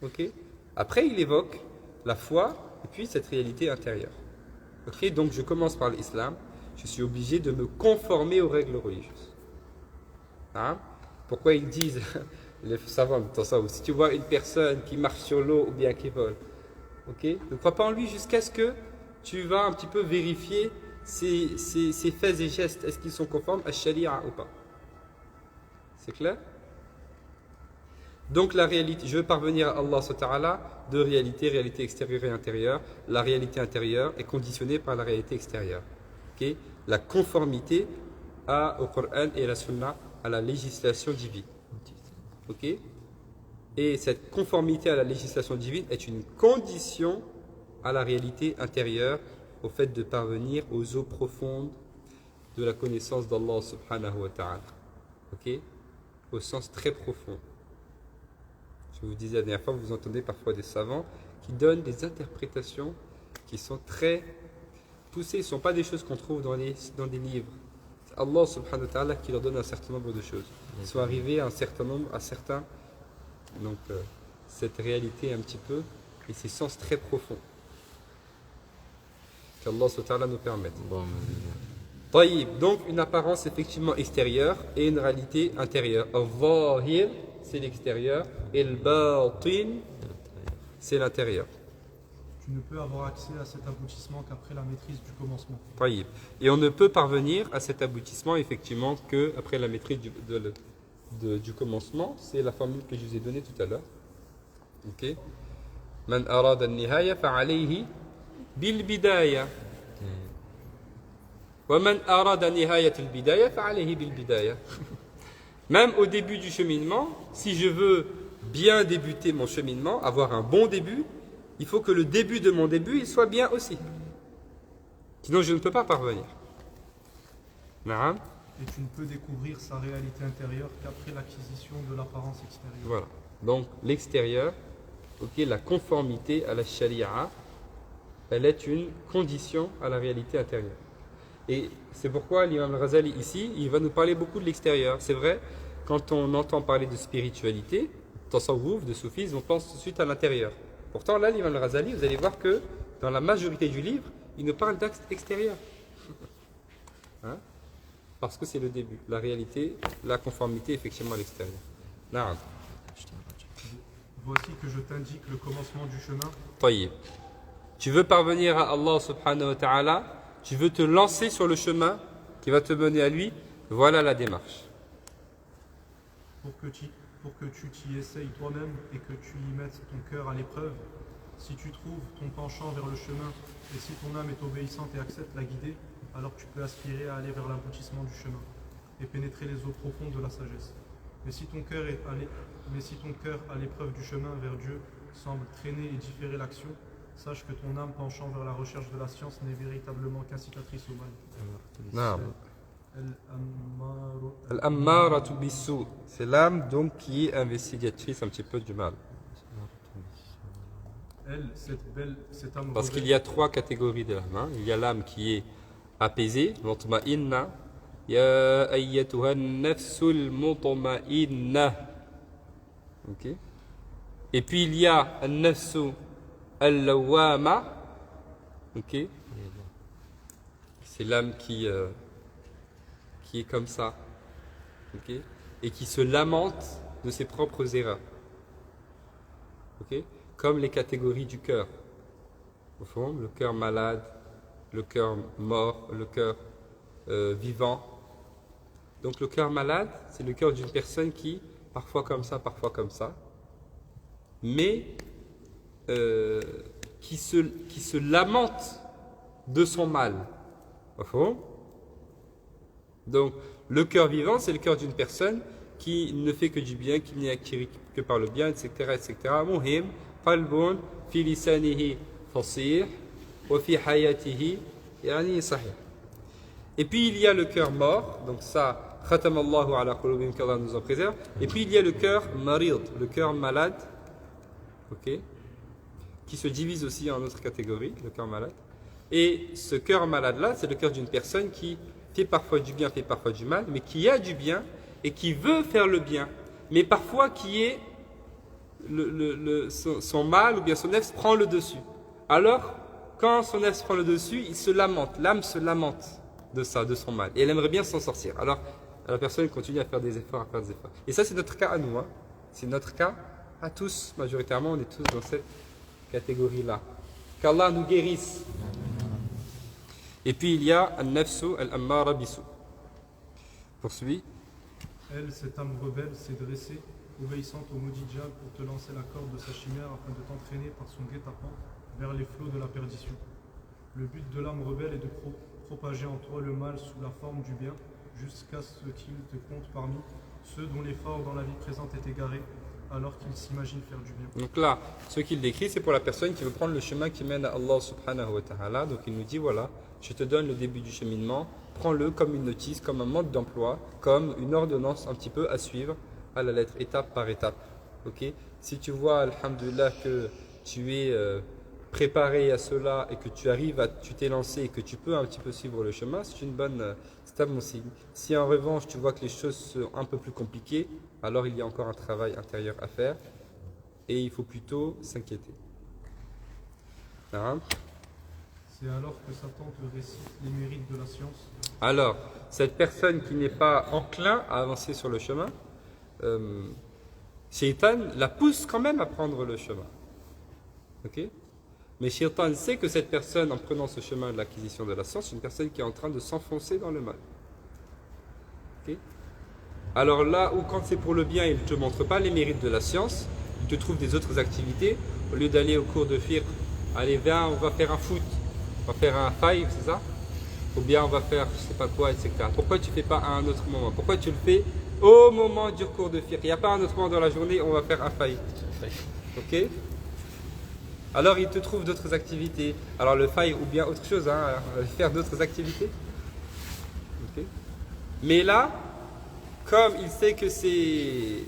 Okay? Après, il évoque la foi et puis cette réalité intérieure. Okay? Donc, je commence par l'islam. Je suis obligé de me conformer aux règles religieuses. Hein? Pourquoi ils disent, les savants de Tasawwuf, si tu vois une personne qui marche sur l'eau ou bien qui vole, okay? Ne crois pas en lui jusqu'à ce que tu vas un petit peu vérifier ses faits et gestes. Est-ce qu'ils sont conformes à Sharia ou pas? C'est clair? Donc la réalité, je veux parvenir à Allah subhanahu wa ta'ala, deux réalités, réalité extérieure et intérieure. La réalité intérieure est conditionnée par la réalité extérieure. Okay? La conformité au Coran et à la Sunna, à la législation divine. Okay? Et cette conformité à la législation divine est une condition à la réalité intérieure, au fait de parvenir aux eaux profondes de la connaissance d'Allah subhanahu wa ta'ala. Okay? Au sens très profond. Je vous disais la dernière fois, vous entendez parfois des savants qui donnent des interprétations qui sont très poussées. Ce ne sont pas des choses qu'on trouve dans des livres. C'est Allah subhanahu wa ta'ala qui leur donne un certain nombre de choses. Ils sont arrivés à un certain nombre, à certains. Donc, cette réalité un petit peu, et ces sens très profonds. Qu'Allah subhanahu wa ta'ala nous permette. Taïb, donc une apparence effectivement extérieure et une réalité intérieure. Al-Zahir, c'est l'extérieur, et Al-Batin, c'est l'intérieur. Tu ne peux avoir accès à cet aboutissement qu'après la maîtrise du commencement. Taïb. Et on ne peut parvenir à cet aboutissement effectivement qu'après la maîtrise du commencement. C'est la formule que je vous ai donnée tout à l'heure. Ok. Man arada an-nihaya fa'alayhi bil bidaya. Wa man arada nihayat al-bidaya fa'alayhi bil bidaya. Même au début du cheminement, si je veux bien débuter mon cheminement, avoir un bon début, il faut que le début de mon début il soit bien aussi. Sinon, je ne peux pas parvenir. Naam. Et tu ne peux découvrir sa réalité intérieure qu'après l'acquisition de l'apparence extérieure. Voilà. Donc, l'extérieur, okay, la conformité à la sharia, elle est une condition à la réalité intérieure. Et c'est pourquoi l'imam al-Ghazali ici, il va nous parler beaucoup de l'extérieur. C'est vrai, quand on entend parler de spiritualité, tasawwuf, de soufisme, on pense tout de suite à l'intérieur. Pourtant là, l'imam al-Ghazali, vous allez voir que dans la majorité du livre, il nous parle d'acte extérieur. Hein? Parce que c'est le début, la réalité, la conformité effectivement à l'extérieur. Naam. Voici que je t'indique le commencement du chemin. Taïb. Tu veux parvenir à Allah subhanahu wa ta'ala, tu veux te lancer sur le chemin qui va te mener à lui, voilà la démarche. Pour que tu t'y essayes toi-même et que tu y mettes ton cœur à l'épreuve, si tu trouves ton penchant vers le chemin et si ton âme est obéissante et accepte la guider, alors tu peux aspirer à aller vers l'aboutissement du chemin et pénétrer les eaux profondes de la sagesse. Mais si ton cœur à l'épreuve du chemin vers Dieu semble traîner et différer l'action, sache que ton âme penchant vers la recherche de la science n'est véritablement qu'incitatrice au mal. Non. Al-ammaratu bis-sou. C'est l'âme donc qui est investigatrice un petit peu du mal. Cette âme parce qu'il y a trois catégories de l'âme. Hein. Il y a l'âme qui est apaisée, mutma'inna. Ya ayyatuha an-nafsul mutma'inna. Ok. Et puis il y a an-nafsu al-lawwama. Ok. C'est l'âme qui est comme ça. Ok. Et qui se lamente de ses propres erreurs. Ok. Comme les catégories du cœur. Au fond, le cœur malade, le cœur mort, le cœur vivant. Donc le cœur malade, c'est le cœur d'une personne qui, parfois comme ça, mais qui se lamente de son mal. Donc, le cœur vivant, c'est le cœur d'une personne qui ne fait que du bien, qui n'est acquis que par le bien, etc. etc. Muhim, qalbun fi lisanihi fasih, wa fi hayatihi yani sahih. Et puis il y a le cœur mort, donc ça, khatamallahu ala qulubihim, qu'Allah nous en préserve. Et puis il y a le cœur marid, le cœur malade, ok, qui se divise aussi en autre catégorie, le cœur malade. Et ce cœur malade-là, c'est le cœur d'une personne qui fait parfois du bien, fait parfois du mal, mais qui a du bien et qui veut faire le bien, mais parfois qui est son mal ou bien son nefs prend le dessus. Alors, quand son nefs prend le dessus, il se lamente, l'âme se lamente de ça, de son mal, et elle aimerait bien s'en sortir. Alors, la personne continue à faire des efforts, Et ça, c'est notre cas à nous. Hein. C'est notre cas à tous, majoritairement, on est tous dans cette catégorie-là. Qu'Allah nous guérisse. Et puis il y a An-Nafsu Al-Ammara Bisu. Poursuit. Elle, cette âme rebelle, s'est dressée, obéissante au maudit diable pour te lancer la corde de sa chimère afin de t'entraîner par son guet-apens vers les flots de la perdition. Le but de l'âme rebelle est de propager en toi le mal sous la forme du bien, jusqu'à ce qu'il te compte parmi ceux dont l'effort dans la vie présente est égaré, alors qu'il s'imagine faire du bien. Donc là, ce qu'il décrit, c'est pour la personne qui veut prendre le chemin qui mène à Allah subhanahu wa ta'ala. Donc il nous dit, voilà, je te donne le début du cheminement, prends-le comme une notice, comme un mode d'emploi, comme une ordonnance un petit peu à suivre à la lettre, étape par étape. Okay? Si tu vois, alhamdoulilah, que tu es préparé à cela et que tu t'es lancé et que tu peux un petit peu suivre le chemin, c'est un bon signe. Si en revanche tu vois que les choses sont un peu plus compliquées, alors il y a encore un travail intérieur à faire et il faut plutôt s'inquiéter. C'est alors que Satan te récite les mérites de la science. Alors, cette personne qui n'est pas enclin à avancer sur le chemin, Shaitan la pousse quand même à prendre le chemin. Ok? Mais Shaitan sait que cette personne, en prenant ce chemin de l'acquisition de la science, c'est une personne qui est en train de s'enfoncer dans le mal. Okay? Alors là où quand c'est pour le bien, il ne te montre pas les mérites de la science, il te trouve des autres activités. Au lieu d'aller au cours de fiqh, allez viens, on va faire un foot, on va faire un five, c'est ça? Ou bien on va faire je sais pas quoi, etc. Pourquoi tu ne fais pas à un autre moment? Pourquoi tu le fais au moment du cours de fiqh? Il n'y a pas un autre moment dans la journée où on va faire un five. Ok? Alors il te trouve d'autres activités. Alors le faille ou bien autre chose, hein, faire d'autres activités. Okay. Mais là, comme il sait que c'est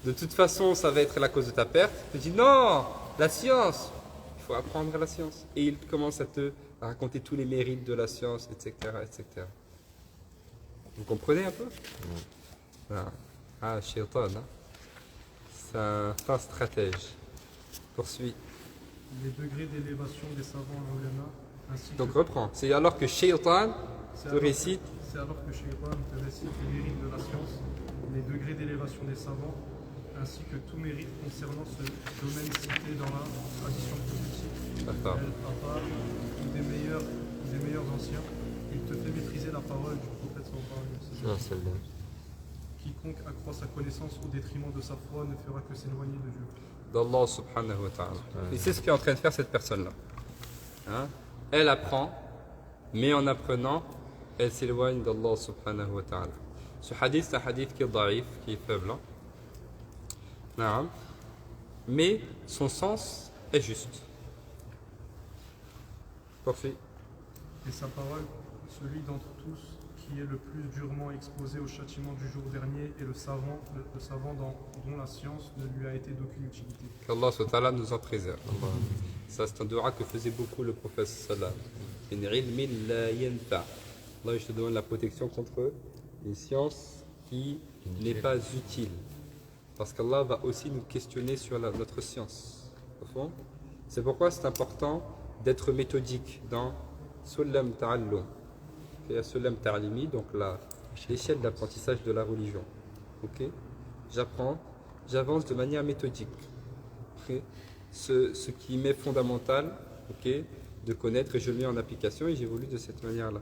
de toute façon ça va être la cause de ta perte, il te dit non, la science, il faut apprendre la science. Et il commence à te raconter tous les mérites de la science, etc. etc. Vous comprenez un peu? Ah, Shaitan, hein. C'est un fin stratège. Poursuit. Les degrés d'élévation des savants et ulama, ainsi Donc que... reprends. C'est alors que Shaitan te récite. C'est alors que Shaitan te récite les mérites de la science, les degrés d'élévation des savants, ainsi que tout mérite concernant ce domaine cité dans la tradition prophétique, El-Papa, ou des meilleurs anciens. Il te fait maîtriser la parole du prophète sallallahu alayhi wa sallam. Quiconque accroît sa connaissance au détriment de sa foi ne fera que s'éloigner de Dieu. D'Allah subhanahu wa ta'ala. Et c'est ce qu'est en train de faire cette personne-là. Hein? Elle apprend, mais en apprenant, elle s'éloigne d'Allah subhanahu wa ta'ala. Ce hadith, c'est un hadith qui est daïf, qui est faible. Hein? Mais son sens est juste. Poursuit. Et sa parole, celui d'entre tous qui est le plus durement exposé au châtiment du jour dernier est le savant dont la science ne lui a été d'aucune utilité. Qu'Allah subhanahu wa ta'ala nous en préserve. Ça, c'est un dua que faisait beaucoup le prophète sallallahu alayhi wa sallam. Allah, je te demande la protection contre une science qui n'est pas utile. Parce qu'Allah va aussi nous questionner sur notre science. Au fond, c'est pourquoi c'est important d'être méthodique dans Sulam Ta'allum. Il y a Sulam Ta'alimi, donc l'échelle d'apprentissage de la religion. Okay? J'apprends, j'avance de manière méthodique. Okay? Ce qui m'est fondamental, okay, de connaître, et je le mets en application et j'évolue de cette manière-là.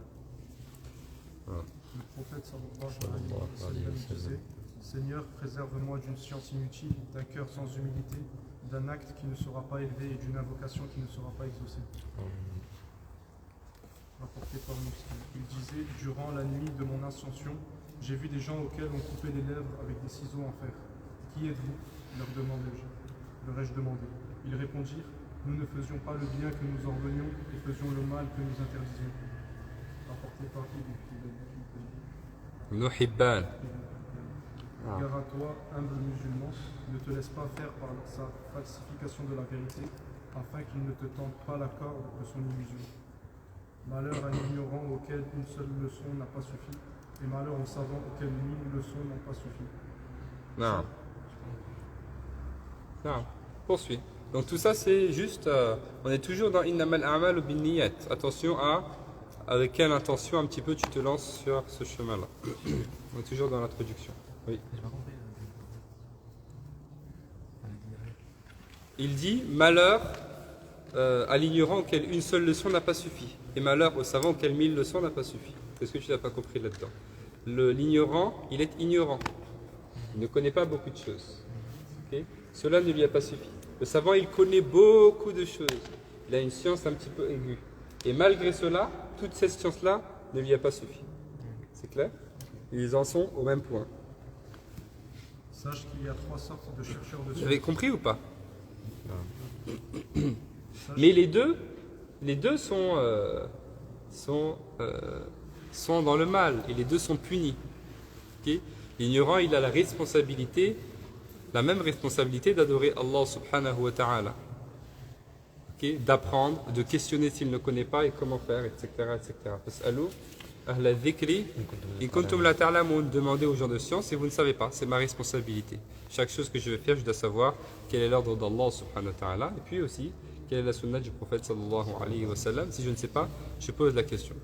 Voilà. Le prophète sallallahu alayhi wa sallam disait: Seigneur, préserve-moi d'une science inutile, d'un cœur sans humilité, d'un acte qui ne sera pas élevé et d'une invocation qui ne sera pas exaucée. rapport muslim. Il disait, durant la nuit de mon ascension, j'ai vu des gens auxquels on coupait les lèvres avec des ciseaux en fer. Qui êtes-vous? Leur ai-je demandé. Ils répondirent, nous ne faisions pas le bien que nous ordonnions et faisions le mal que nous interdisions. Rapporté par Ibn Hibban. Gare à toi, humble musulman, ne te laisse pas faire par sa falsification de la vérité, afin qu'il ne te tente pas la corde de son illusion. Malheur à l'ignorant auquel une seule leçon n'a pas suffi, et malheur aux savants auxquels 1000 leçons n'ont pas suffi. Non. Non. Poursuis. Donc tout ça c'est juste, on est toujours dans Innamal a'malu binniyat. Attention à avec quelle intention un petit peu tu te lances sur ce chemin-là. On est toujours dans l'introduction. Oui. Il dit malheur à l'ignorant auquel une seule leçon n'a pas suffi, et malheur au savant auquel 1000 leçons n'a pas suffi. Qu'est-ce que tu n'as pas compris là-dedans? L'ignorant, il est ignorant. Il ne connaît pas beaucoup de choses. Okay? Cela ne lui a pas suffi. Le savant, il connaît beaucoup de choses. Il a une science un petit peu aiguë. Et malgré cela, toute cette science-là ne lui a pas suffi. C'est clair? Ils en sont au même point. Sache qu'il y a 3 sortes de chercheurs de sciences. Vous avez compris ou pas? Mais les deux sont dans le mal et les deux sont punis. Okay? L'ignorant, il a la même responsabilité d'adorer Allah subhanahu wa ta'ala. Okay? D'apprendre, de questionner s'il ne connaît pas et comment faire, etc. Fas'alou ahla dhikri in kuntum la ta'lamun. Demandez aux gens de science et vous ne savez pas, c'est ma responsabilité. Chaque chose que je vais faire, je dois savoir quel est l'ordre d'Allah subhanahu wa ta'ala et puis aussi quelle est la sunna du prophète sallallahu alayhi wa sallam. Si je ne sais pas, je pose la question.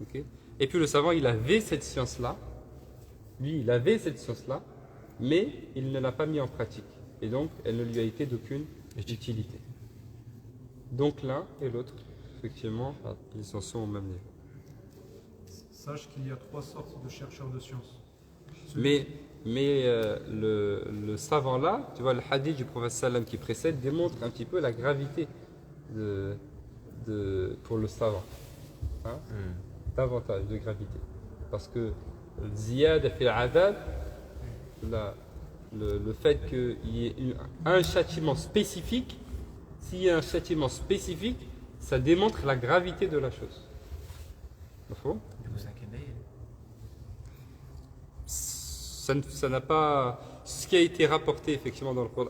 Okay? Et puis le savant, il avait cette science-là, mais il ne l'a pas mis en pratique. Et donc, elle ne lui a été d'aucune utilité. Donc l'un et l'autre, effectivement, ils en sont au même niveau. Sache qu'il y a 3 sortes de chercheurs de sciences. Mais le savant là, tu vois, le hadith du prophète sallam qui précède démontre un petit peu la gravité pour le savant. Hein? Davantage de gravité. Parce que ziyad fil adab, le fait qu'il y ait un châtiment spécifique, s'il y a un châtiment spécifique, ça démontre la gravité de la chose. Ça n'a pas. Ce qui a été rapporté effectivement dans le Coran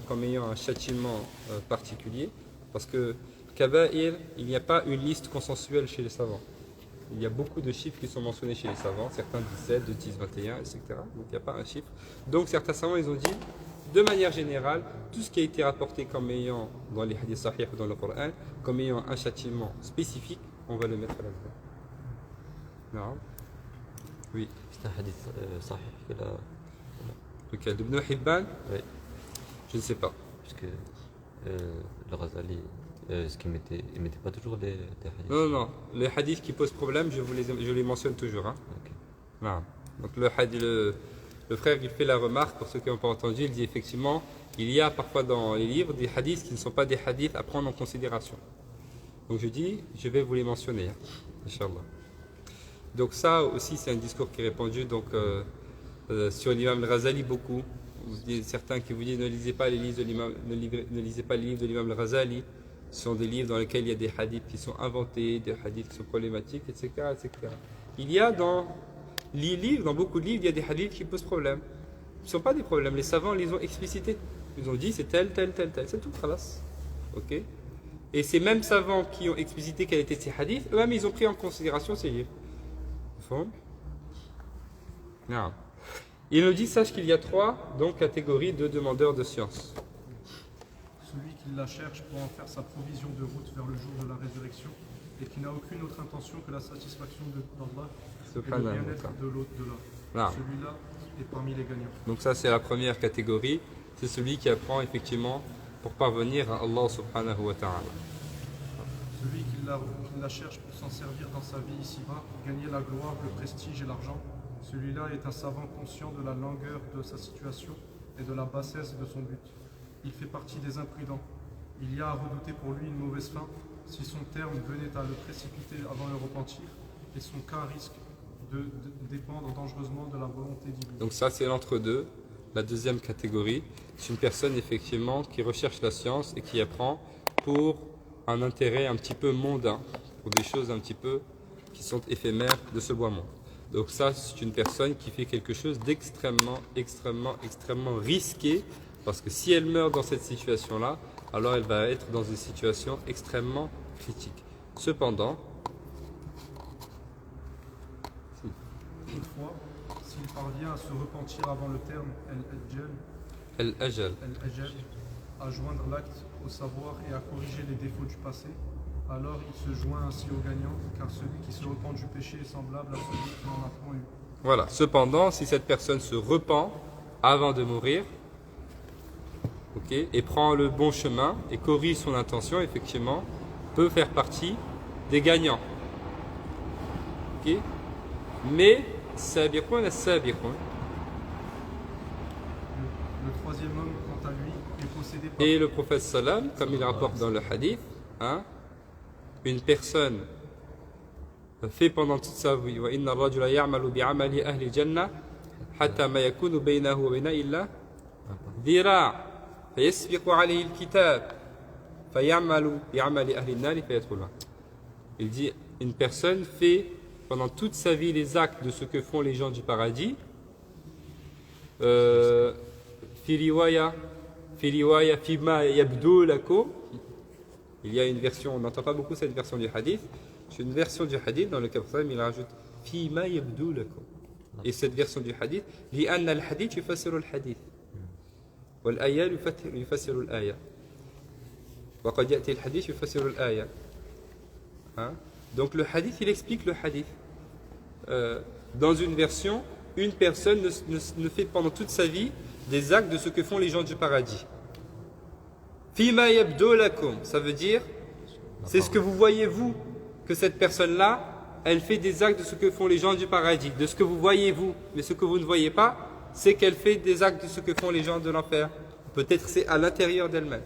comme ayant un châtiment particulier, parce que Kaba'ir, il n'y a pas une liste consensuelle chez les savants. Il y a beaucoup de chiffres qui sont mentionnés chez les savants, certains 17, 10, 21, etc. Donc il n'y a pas un chiffre. Donc certains savants, ils ont dit, de manière générale, tout ce qui a été rapporté comme ayant, dans les hadiths sahih ou dans le Coran, comme ayant un châtiment spécifique, on va le mettre là-dedans. Non. Oui. C'est un hadith sahih que là. Lequel? Ibn Hibban? Oui. Je ne sais pas. Parce que le Ghazali, ce qu'il mettait, il ne mettait pas toujours des hadiths. Non. Les hadiths qui posent problème, je les mentionne toujours. Hein. Okay. Non. Donc le frère, il fait la remarque, pour ceux qui n'ont pas entendu, il dit effectivement, il y a parfois dans les livres des hadiths qui ne sont pas des hadiths à prendre en considération. Donc je dis, je vais vous les mentionner, hein, Inch'Allah. Donc ça aussi, c'est un discours qui est répandu sur l'imam al-Ghazali beaucoup. Certains qui vous disent ne lisez pas les livres de l'imam al-Ghazali. Ce sont des livres dans lesquels il y a des hadiths qui sont inventés, des hadiths qui sont problématiques, etc. Il y a dans beaucoup de livres, il y a des hadiths qui posent problème. Ce ne sont pas des problèmes, les savants les ont explicités. Ils ont dit c'est tel, c'est tout, khalas. Ok. Et ces mêmes savants qui ont explicité quels étaient ces hadiths, eux-mêmes ils ont pris en considération ces livres. Non. Il nous dit, sache qu'il y a 3 catégories de demandeurs de science. Celui qui la cherche pour en faire sa provision de route vers le jour de la résurrection et qui n'a aucune autre intention que la satisfaction d'Allah et le bien-être de l'au-delà. Celui-là est parmi les gagnants. Donc ça c'est la première catégorie, c'est celui qui apprend effectivement pour parvenir à Allah subhanahu wa ta'ala. Celui qui la cherche pour s'en servir dans sa vie ici-bas, gagner la gloire, le prestige et l'argent, celui-là est un savant conscient de la langueur de sa situation et de la bassesse de son but. Il fait partie des imprudents. Il y a à redouter pour lui une mauvaise fin, si son terme venait à le précipiter avant le repentir, et son cas risque de dépendre dangereusement de la volonté divine. Donc ça, c'est l'entre-deux. La deuxième catégorie, c'est une personne effectivement qui recherche la science et qui apprend pour un intérêt un petit peu mondain, pour des choses un petit peu qui sont éphémères de ce bas monde. Donc ça, c'est une personne qui fait quelque chose d'extrêmement, extrêmement risqué, parce que si elle meurt dans cette situation-là, alors elle va être dans une situation extrêmement critique. Cependant, Toutefois, s'il parvient à se repentir avant le terme al-ajal, à joindre l'acte au savoir et à corriger les défauts du passé, alors il se joint ainsi au gagnant, car celui qui se repent du péché est semblable à celui qui n'en a point eu. Voilà. Cependant, si cette personne se repent avant de mourir, et prend le bon chemin et corrige son intention, effectivement, peut faire partie des gagnants. Mais sabiqun as-sabiqun. Le troisième homme, quant à lui, est possédé par... Et le prophète sallam, comme il rapporte dans le hadith, une personne fait pendant toute sa vie wa inna ar-rajula ya'malu bi'amali ahli jannah hatta ma yakunu baynahu wa bayna illa dhira' fayasbiqu alayhi al-kitab fay'amalu bi'amali ahli an-nar fayadkhuluha. Il dit, une personne fait pendant toute sa vie les actes de ce que font les gens du paradis. Fi riwaya fima yabdu lakum. Il y a une version, on n'entend pas beaucoup cette version du hadith. C'est une version du hadith dans lequel il rajoute fima yabdu lakum. Et cette version du hadith, لأن الحديث يفسر الحديث والآية يفسر الآية وقد يأتي الحديث يفسر الآية. Donc le hadith, il explique le hadith. Dans une version, une personne ne fait pendant toute sa vie des actes de ce que font les gens du paradis. Fima yabdu lakum, ça veut dire, c'est ce que vous voyez vous, que cette personne-là, elle fait des actes de ce que font les gens du paradis, de ce que vous voyez vous, mais ce que vous ne voyez pas, c'est qu'elle fait des actes de ce que font les gens de l'enfer. Peut-être c'est à l'intérieur d'elle-même.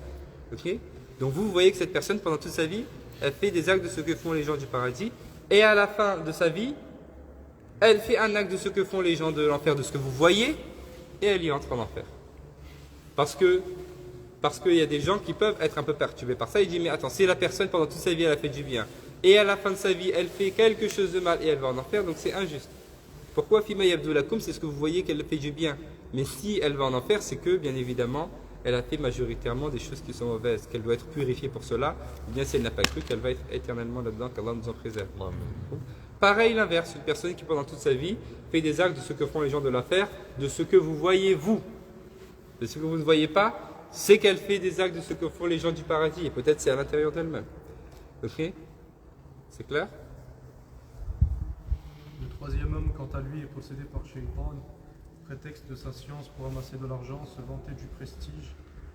Donc vous voyez que cette personne, pendant toute sa vie, elle fait des actes de ce que font les gens du paradis, et à la fin de sa vie, elle fait un acte de ce que font les gens de l'enfer, de ce que vous voyez, et elle y entre en enfer. Parce qu'il y a des gens qui peuvent être un peu perturbés par ça. Il dit, mais attends, si la personne pendant toute sa vie elle a fait du bien, et à la fin de sa vie elle fait quelque chose de mal et elle va en enfer, donc c'est injuste. Pourquoi fima yabdu lakum, c'est ce que vous voyez qu'elle fait du bien. Mais si elle va en enfer, c'est que bien évidemment elle a fait majoritairement des choses qui sont mauvaises, qu'elle doit être purifiée pour cela, ou bien si elle n'a pas cru qu'elle va être éternellement là-dedans, qu'Allah nous en préserve. Pareil l'inverse, une personne qui pendant toute sa vie fait des actes de ce que font les gens de l'enfer, de ce que vous voyez vous, de ce que vous ne voyez pas, c'est qu'elle fait des actes de ce que font les gens du paradis, et peut-être c'est à l'intérieur d'elle-même. Ok? C'est clair? Le troisième homme, quant à lui, est possédé par Shaitan, prétexte de sa science pour amasser de l'argent, se vanter du prestige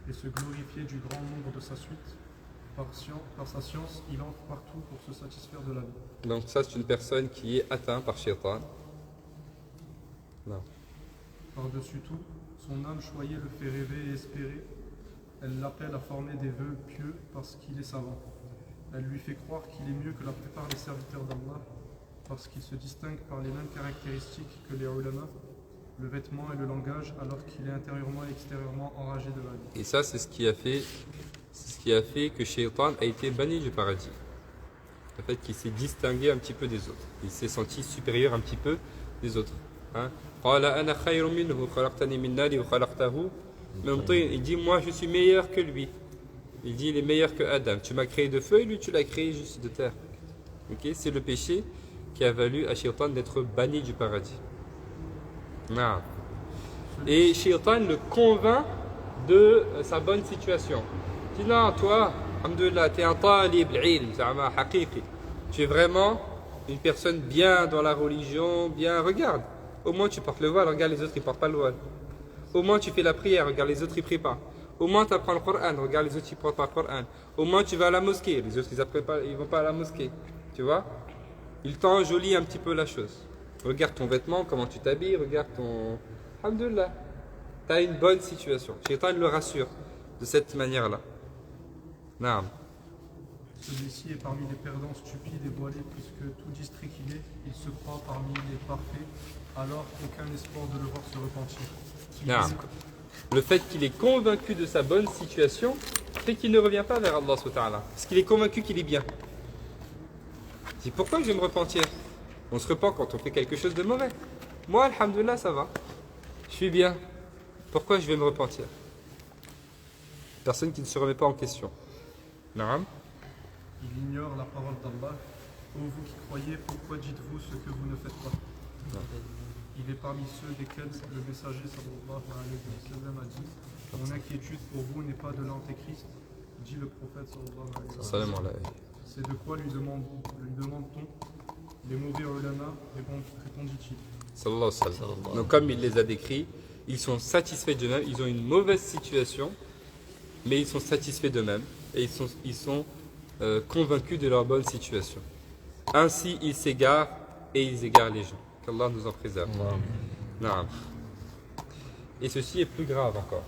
et se glorifier du grand nombre de sa suite. Par sa science, il entre partout pour se satisfaire de la vie. Donc ça, c'est une personne qui est atteinte par Shaitan. Non. Par-dessus tout, son âme choyée le fait rêver et espérer. Elle l'appelle à former des vœux pieux parce qu'il est savant. Elle lui fait croire qu'il est mieux que la plupart des serviteurs d'Allah parce qu'il se distingue par les mêmes caractéristiques que les ulama, le vêtement et le langage, alors qu'il est intérieurement et extérieurement enragé de la vie. Et ça, c'est ce qui a fait que Shaitan a été banni du paradis. Le fait qu'il s'est distingué un petit peu des autres. Il s'est senti supérieur un petit peu des autres. Il dit, moi je suis meilleur que lui. Il dit, il est meilleur que Adam. Tu m'as créé de feu et lui tu l'as créé juste de terre. C'est le péché qui a valu à Shaitan d'être banni du paradis. Non. Et Shaitan le convainc de sa bonne situation. Il dit, non, toi, alhamdoulilah, tu es un talib al-ilm, tu es vraiment une personne bien dans la religion, bien, regarde. Au moins tu portes le voile, regarde les autres ils portent pas le voile. Au moins tu fais la prière, regarde les autres ils prient pas. Au moins tu apprends le Coran, regarde les autres ils portent pas le Coran. Au moins tu vas à la mosquée, les autres ils vont pas à la mosquée. Tu vois? Il t'enjolie un petit peu la chose. Regarde ton vêtement, comment tu t'habilles, regarde ton... Alhamdoulilah, tu as une bonne situation. Shaitan le rassure de cette manière-là. Naam. Celui-ci est parmi les perdants stupides et voilés, puisque tout distrait qu'il est, il se croit parmi les parfaits, alors qu'aucun espoir de le voir se repentir. Non. Le fait qu'il est convaincu de sa bonne situation fait qu'il ne revient pas vers Allah subhanahu wa ta'ala. Parce qu'il est convaincu qu'il est bien. Il dit pourquoi je vais me repentir? On se repent quand on fait quelque chose de mauvais. Moi, alhamdoulilah, ça va. Je suis bien. Pourquoi je vais me repentir? Personne qui ne se remet pas en question. Non. Il ignore la parole d'Allah. Ô vous qui croyez, pourquoi dites-vous ce que vous ne faites pas? Il est parmi ceux desquels le messager sallallahu alayhi wa sallam a dit: mon inquiétude pour vous n'est pas de l'antéchrist, dit le prophète sallallahu alayhi wa sallam. C'est de quoi lui demande-t-on? Les mauvais ulama, répondit-il. Sallallahu alayhi wa sallam. Donc comme il les a décrits, ils sont satisfaits d'eux-mêmes, ils ont une mauvaise situation, mais ils sont satisfaits d'eux-mêmes et ils sont convaincus de leur bonne situation. Ainsi, ils s'égarent et ils égarent les gens. Qu'Allah nous en préserve. Non. Et ceci est plus grave encore.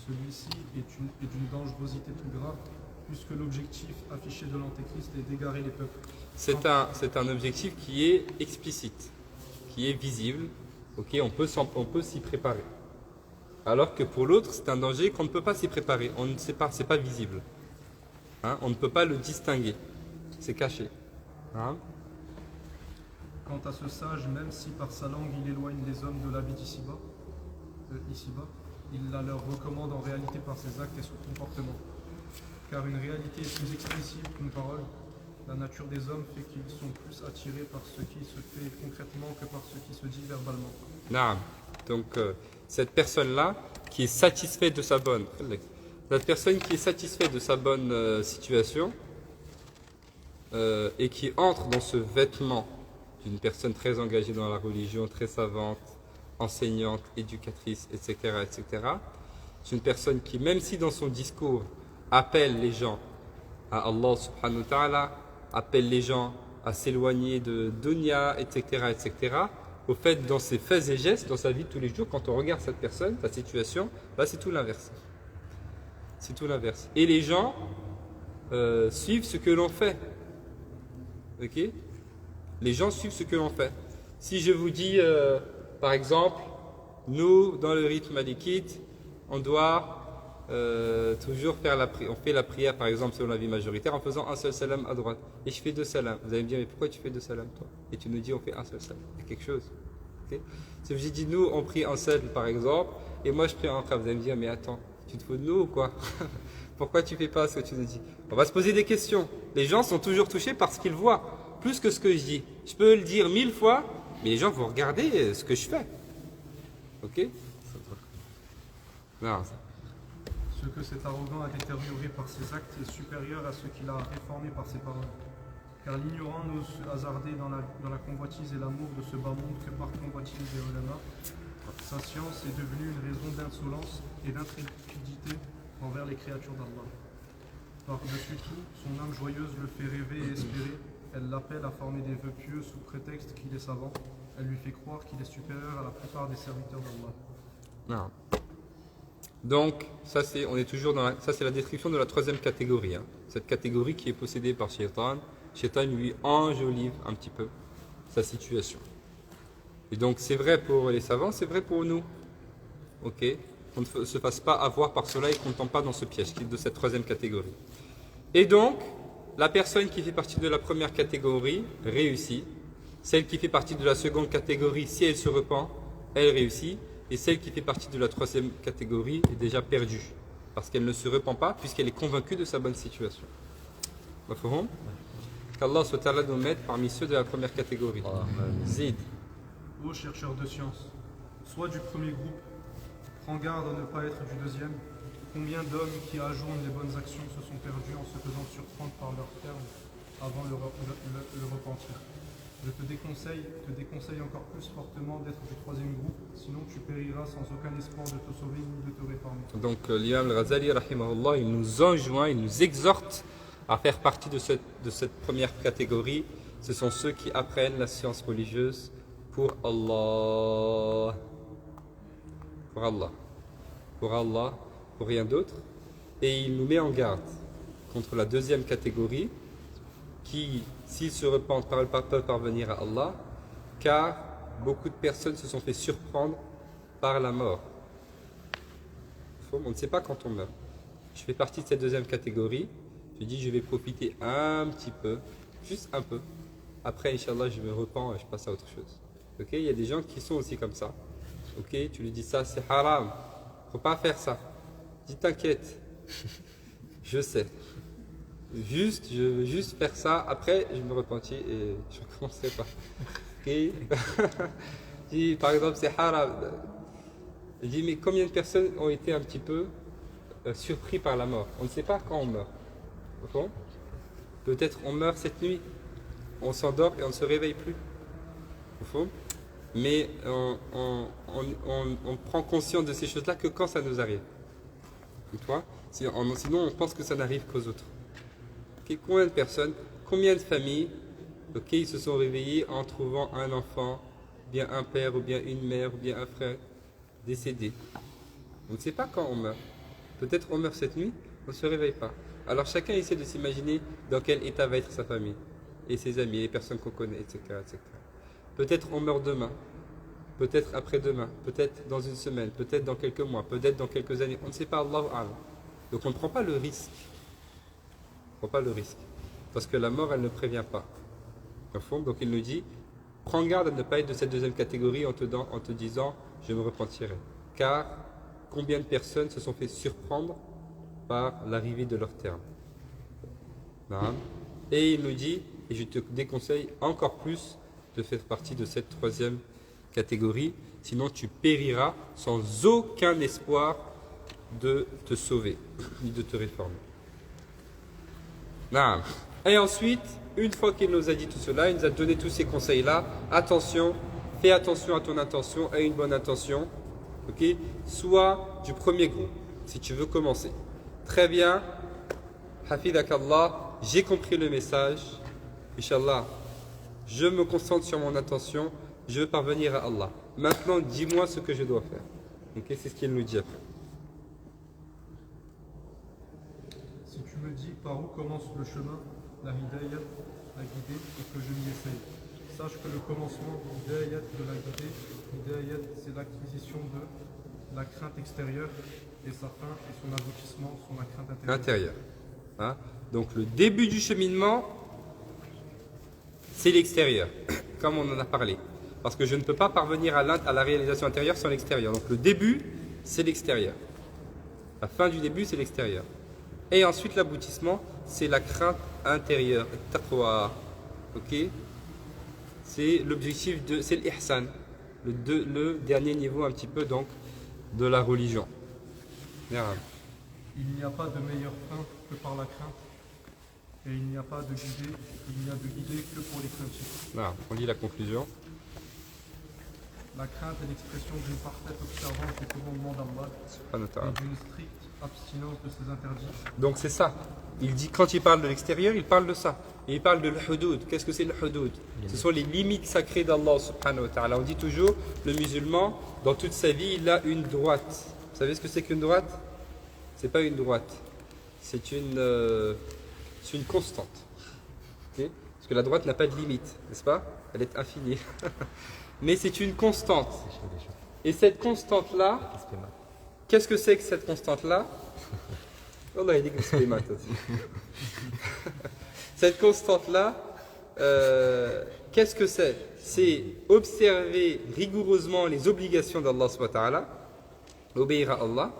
Celui-ci est d'une dangerosité plus grave, puisque l'objectif affiché de l'antéchrist est d'égarer les peuples. C'est un objectif qui est explicite, qui est visible. Okay, on peut s'y préparer. Alors que pour l'autre, c'est un danger qu'on ne peut pas s'y préparer. On ne sait pas, c'est pas visible. Hein? On ne peut pas le distinguer. C'est caché. Hein? Quant à ce sage, même si par sa langue il éloigne les hommes de la vie d'ici-bas, il la leur recommande en réalité par ses actes et son comportement. Car une réalité est plus expressive qu'une parole. La nature des hommes fait qu'ils sont plus attirés par ce qui se fait concrètement que par ce qui se dit verbalement. Non. Donc cette personne-là qui est satisfaite de sa bonne, situation et qui entre dans ce vêtement d'une personne très engagée dans la religion, très savante, enseignante, éducatrice, etc., etc. C'est une personne qui, même si dans son discours appelle les gens à Allah subhanahu wa ta'ala, appelle les gens à s'éloigner de dunya, etc., etc., au fait, dans ses faits et gestes, dans sa vie de tous les jours, quand on regarde cette personne, sa situation, là c'est tout l'inverse. C'est tout l'inverse. Et les gens suivent ce que l'on fait. Ok? Les gens suivent ce que l'on fait. Si je vous dis, par exemple, nous, dans le rythme malikite, on doit toujours faire on fait la prière, par exemple, selon la vie majoritaire, en faisant un seul salam à droite. Et je fais deux salams. Vous allez me dire, mais pourquoi tu fais deux salams, toi? Et tu nous dis, on fait un seul salam. Il y a quelque chose. Okay? Si j'ai dit, nous, on prie un seul, par exemple, et moi, je prie un frère. Vous allez me dire, mais attends, tu te fous de nous ou quoi? Pourquoi tu fais pas ce que tu nous dis? On va se poser des questions. Les gens sont toujours touchés par ce qu'ils voient, plus que ce que je dis. Je peux le dire 1000 fois, mais les gens vont regarder ce que je fais. Ok? Non. Ce que cet arrogant a détérioré par ses actes est supérieur à ce qu'il a réformé par ses paroles. Car l'ignorant n'ose se hasarder dans la convoitise et l'amour de ce bas monde que par convoitise des ulama. Sa science est devenue une raison d'insolence et d'intrépidité envers les créatures d'Allah. Par-dessus tout, son âme joyeuse le fait rêver et espérer. Elle l'appelle à former des vœux pieux sous prétexte qu'il est savant. Elle lui fait croire qu'il est supérieur à la plupart des serviteurs d'Allah. Non. Donc, ça c'est la description de la troisième catégorie. Hein. Cette catégorie qui est possédée par Shaitan. Shaitan lui enjolive un petit peu sa situation. Et donc c'est vrai pour les savants, c'est vrai pour nous. Ok? Qu'on ne se fasse pas avoir par cela et qu'on ne tombe pas dans ce piège qui est de cette troisième catégorie. Et donc, la personne qui fait partie de la première catégorie réussit. Celle qui fait partie de la seconde catégorie, si elle se repent, elle réussit. Et celle qui fait partie de la troisième catégorie est déjà perdue. Parce qu'elle ne se repent pas, puisqu'elle est convaincue de sa bonne situation. Mafhum? Qu'Allah SWT nous mette parmi ceux de la première catégorie. Zid. Ô chercheurs de science, sois du premier groupe, prends garde à ne pas être du deuxième. Combien d'hommes qui ajournent les bonnes actions se sont perdus en se faisant surprendre par leurs termes avant le repentir. Je te déconseille encore plus fortement d'être du troisième groupe, sinon tu périras sans aucun espoir de te sauver ni de te réformer. Donc l'imam al-Ghazali, rahimahullah, il nous enjoint, il nous exhorte à faire partie de cette première catégorie. Ce sont ceux qui apprennent la science religieuse pour Allah. Pour Allah. Pour Allah, pour rien d'autre. Et il nous met en garde. contre la deuxième catégorie qui, s'ils se repentent, peuvent parvenir à Allah, car beaucoup de personnes se sont fait surprendre par la mort. On ne sait pas quand on meurt. Je fais partie de cette deuxième catégorie. Je dis je vais profiter un petit peu, juste un peu. Après, Inch'Allah, je me repens et je passe à autre chose. Ok, il y a des gens qui sont aussi comme ça. Ok, tu lui dis ça, c'est haram. Faut pas faire ça. Dis t'inquiète. Je sais. Je veux juste faire ça. Après, je me repentis et je ne recommencerai pas. Ok. Dis, par exemple, c'est haram. Je dis, mais combien de personnes ont été un petit peu surpris par la mort? On ne sait pas quand on meurt. Bon. Peut-être on meurt cette nuit. On s'endort et on ne se réveille plus. Au fond. Mais on prend conscience de ces choses-là que quand ça nous arrive. Sinon, on pense que ça n'arrive qu'aux autres. Okay. Combien de personnes, combien de familles, ils se sont réveillés en trouvant un enfant, bien un père, ou bien une mère, ou bien un frère décédé. On ne sait pas quand on meurt. Peut-être on meurt cette nuit, on ne se réveille pas. Alors chacun essaie de s'imaginer dans quel état va être sa famille, et ses amis, les personnes qu'on connaît, etc., etc. Peut-être on meurt demain, peut-être après-demain, peut-être dans une semaine, peut-être dans quelques mois, peut-être dans quelques années. On ne sait pas, Allahu A'lam. Donc on ne prend pas le risque. On ne prend pas le risque. Parce que la mort, elle ne prévient pas. Au fond, donc il nous dit, prends garde à ne pas être de cette deuxième catégorie en te disant, je me repentirai. Car combien de personnes se sont fait surprendre par l'arrivée de leur terme. Et il nous dit, et je te déconseille encore plus de faire partie de cette troisième catégorie, sinon tu périras sans aucun espoir de te sauver, ni de te réformer. Et ensuite, une fois qu'il nous a dit tout cela, il nous a donné tous ces conseils-là, attention, fais attention à ton intention, à une bonne intention, ok? Sois du premier groupe, si tu veux commencer. Très bien, Hafidakallah, j'ai compris le message, Inch'Allah, je me concentre sur mon intention, je veux parvenir à Allah. Maintenant, dis-moi ce que je dois faire. Okay, c'est ce qu'il nous dit après. Si tu me dis par où commence le chemin, la hidayat, la guidée, et que je m'y essaye, sache que le commencement de l'hidayat, de la guidée, l'hidayat, c'est l'acquisition de la crainte extérieure, et sa fin et son aboutissement sont la crainte intérieure. Hein? Donc le début du cheminement, c'est l'extérieur, comme on en a parlé. Parce que je ne peux pas parvenir à la réalisation intérieure sans l'extérieur. Donc le début, c'est l'extérieur. La fin du début, c'est l'extérieur. Et ensuite, l'aboutissement, c'est la crainte intérieure, taqwa. Ok? C'est l'objectif c'est l'ihsan, le dernier niveau un petit peu donc de la religion. Il n'y a pas de meilleure fin que par la crainte, et il n'y a pas de guidée, il n'y a de guidée que pour les craintifs. On lit la conclusion. La crainte est l'expression d'une parfaite observance des commandements d'Allah et d'une stricte abstinence de ses interdits. Donc c'est ça. Il dit, quand il parle de l'extérieur, il parle de ça. Et il parle de l'hudud. Qu'est-ce que c'est le hudud? Ce sont les limites sacrées d'Allah subhanahu wa ta'ala. On dit toujours, le musulman, dans toute sa vie, il a une droite. Vous savez ce que c'est qu'une droite? C'est pas une droite. C'est une constante. Okay? Parce que la droite n'a pas de limite, n'est-ce pas? Elle est infinie. Mais c'est une constante. Et cette constante-là, qu'est-ce que c'est que cette constante-là? Cette constante-là, qu'est-ce que c'est? C'est observer rigoureusement les obligations d'Allah subhanahu wa ta'ala, obéir à Allah,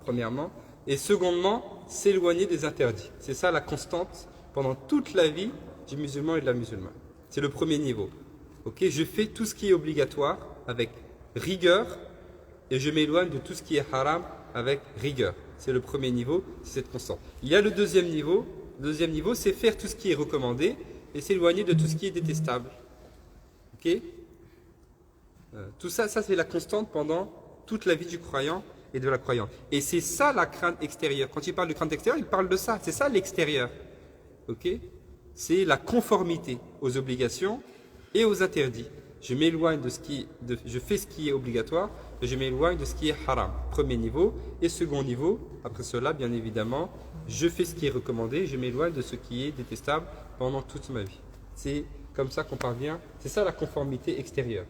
premièrement, et secondement, s'éloigner des interdits. C'est ça la constante pendant toute la vie du musulman et de la musulmane. C'est le premier niveau. Ok, je fais tout ce qui est obligatoire avec rigueur et je m'éloigne de tout ce qui est haram avec rigueur. C'est le premier niveau, c'est cette constante. Il y a le deuxième niveau. Le deuxième niveau, c'est faire tout ce qui est recommandé et s'éloigner de tout ce qui est détestable. Ok, tout ça, c'est la constante pendant toute la vie du croyant et de la croyante. Et c'est ça la crainte extérieure. Quand il parle de crainte extérieure, il parle de ça. C'est ça l'extérieur. Ok, c'est la conformité aux obligations et aux interdits. Je m'éloigne je fais ce qui est obligatoire, je m'éloigne de ce qui est haram. Premier niveau. Et second niveau, après cela, bien évidemment, je fais ce qui est recommandé, je m'éloigne de ce qui est détestable pendant toute ma vie. C'est comme ça qu'on parvient, c'est ça la conformité extérieure.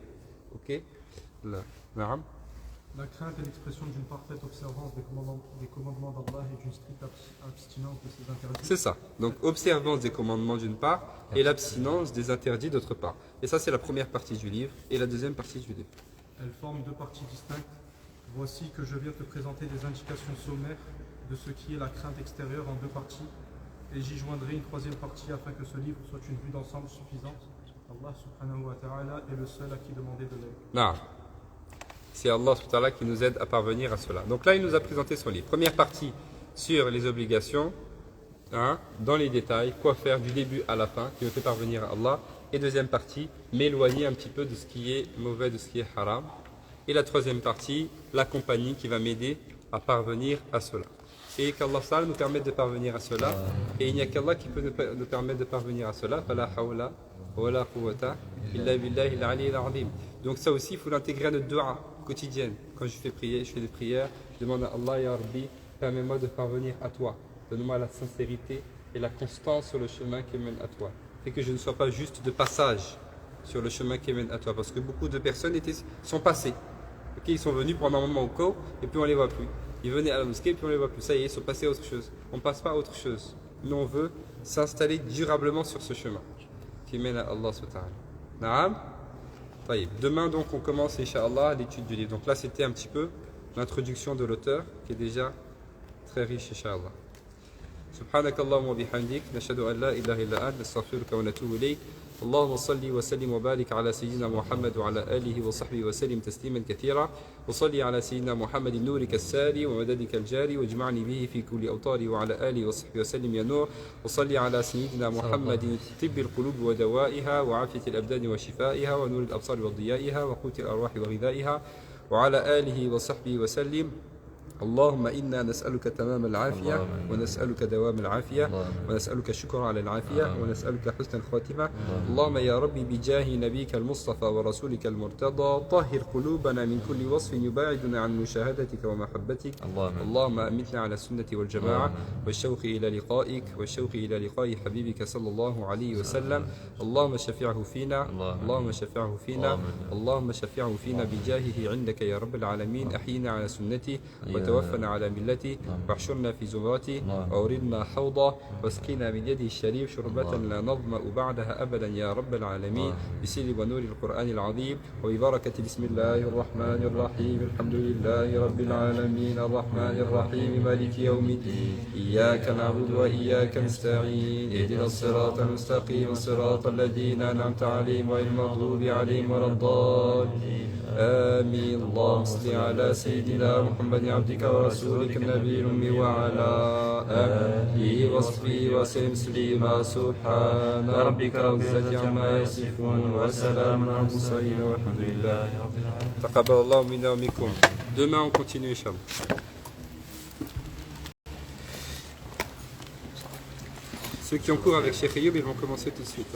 Ok? Là. Naam. La crainte est l'expression d'une parfaite observance des commandements d'Allah et d'une stricte abstinence de ses interdits. C'est ça. Donc, observance des commandements d'une part et l'abstinence des interdits d'autre part. Et ça, c'est la première partie du livre et la deuxième partie du livre. Elles forment deux parties distinctes. Voici que je viens te présenter des indications sommaires de ce qui est la crainte extérieure en deux parties. Et j'y joindrai une troisième partie afin que ce livre soit une vue d'ensemble suffisante. Allah subhanahu wa ta'ala est le seul à qui demander de l'aide. Non. C'est Allah subhanahu wa ta'ala qui nous aide à parvenir à cela. Donc là, il nous a présenté son livre. Première partie sur les obligations, dans les détails, quoi faire du début à la fin, qui me fait parvenir à Allah. Et deuxième partie, m'éloigner un petit peu de ce qui est mauvais, de ce qui est haram. Et la troisième partie, la compagnie qui va m'aider à parvenir à cela. Et qu'Allah nous permette de parvenir à cela. Et il n'y a qu'Allah qui peut nous permettre de parvenir à cela. Fala hawla wa la quwwata illa billahi al-ali al-azim. Donc ça aussi, il faut l'intégrer à notre dua quotidienne. Quand je fais des prières, je demande à Allah, Ya Rabbi, permets-moi de parvenir à toi. Donne-moi la sincérité et la constance sur le chemin qui mène à toi. Et que je ne sois pas juste de passage sur le chemin qui mène à toi. Parce que beaucoup de personnes sont passées. Okay, ils sont venus pendant un moment au corps et puis on ne les voit plus. Ils venaient à la mosquée et puis on ne les voit plus. Ça y est, ils sont passés à autre chose. On ne passe pas à autre chose. Nous, on veut s'installer durablement sur ce chemin qui mène à Allah subhanahu wa ta'ala. Naam. Demain, donc, on commence, Inch'Allah, l'étude du livre. Donc là, c'était un petit peu l'introduction de l'auteur qui est déjà très riche, Inch'Allah. سبحانك اللهم وبحمدك نشهد أن لا إله إلا أنت نستغفرك ونتوب إليك اللهم صل وسلم وبارك على سيدنا محمد وعلى آله وصحبه وسلم تسليما كثيرا وصلي على سيدنا محمد نورك الساري ومددك الجاري واجمعني به في كل أوطاري وعلى آله وصحبه وسلم يا نور وصلي على سيدنا محمد طب القلوب ودوائها وعافية الأبدان وشفائها ونور الأبصار وضيائها وقوت الأرواح وغذائها وعلى آله وصحبه وسلم اللهم إنا نسألك تمام العافية ونسألك دوام العافية ونسألك الشكر على العافية ونسألك حسن الخاتمة اللهم يا ربي بجاه نبيك المصطفى ورسولك المرتضى طهر قلوبنا من كل وصف يباعدنا عن مشاهدتك ومحبتك اللهم أمتنا على السنة والجماعة والشوق إلى لقائك والشوق إلى لقاء حبيبك صلى الله عليه وسلم اللهم شفعه فينا اللهم شفعه فينا اللهم شفعه فينا بجاهه عندك يا رب العالمين أحينا على سنتي وتوفنا على ملتي واحشرنا في زمرتي وأوردنا حوضه واسقنا من يده الشريف شربة لا نظمأ بعدها أبدا يا رب العالمين بسر ونور القرآن العظيم وببركة بسم الله الرحمن الرحيم الحمد لله رب العالمين الرحمن الرحيم مالك يوم الدين إياك نعبد وإياك نستعين اهدنا الصراط المستقيم صراط الذين أنعمت عليهم غير المغضوب عليهم ولا الضالين آمين اللهم صل على سيدنا محمد عبدك ورسولك النبي الأمي وعلى آله وصحبه وسلم تسليما سبحان ربك رب العزة عما يصفون وسلام على المرسلين والحمد لله رب العالمين تقبل الله منا ومنكم. Demain on continue Inch'Allah. Ceux qui ont cours avec Cheikh Ayoub, ils vont commencer tout de suite.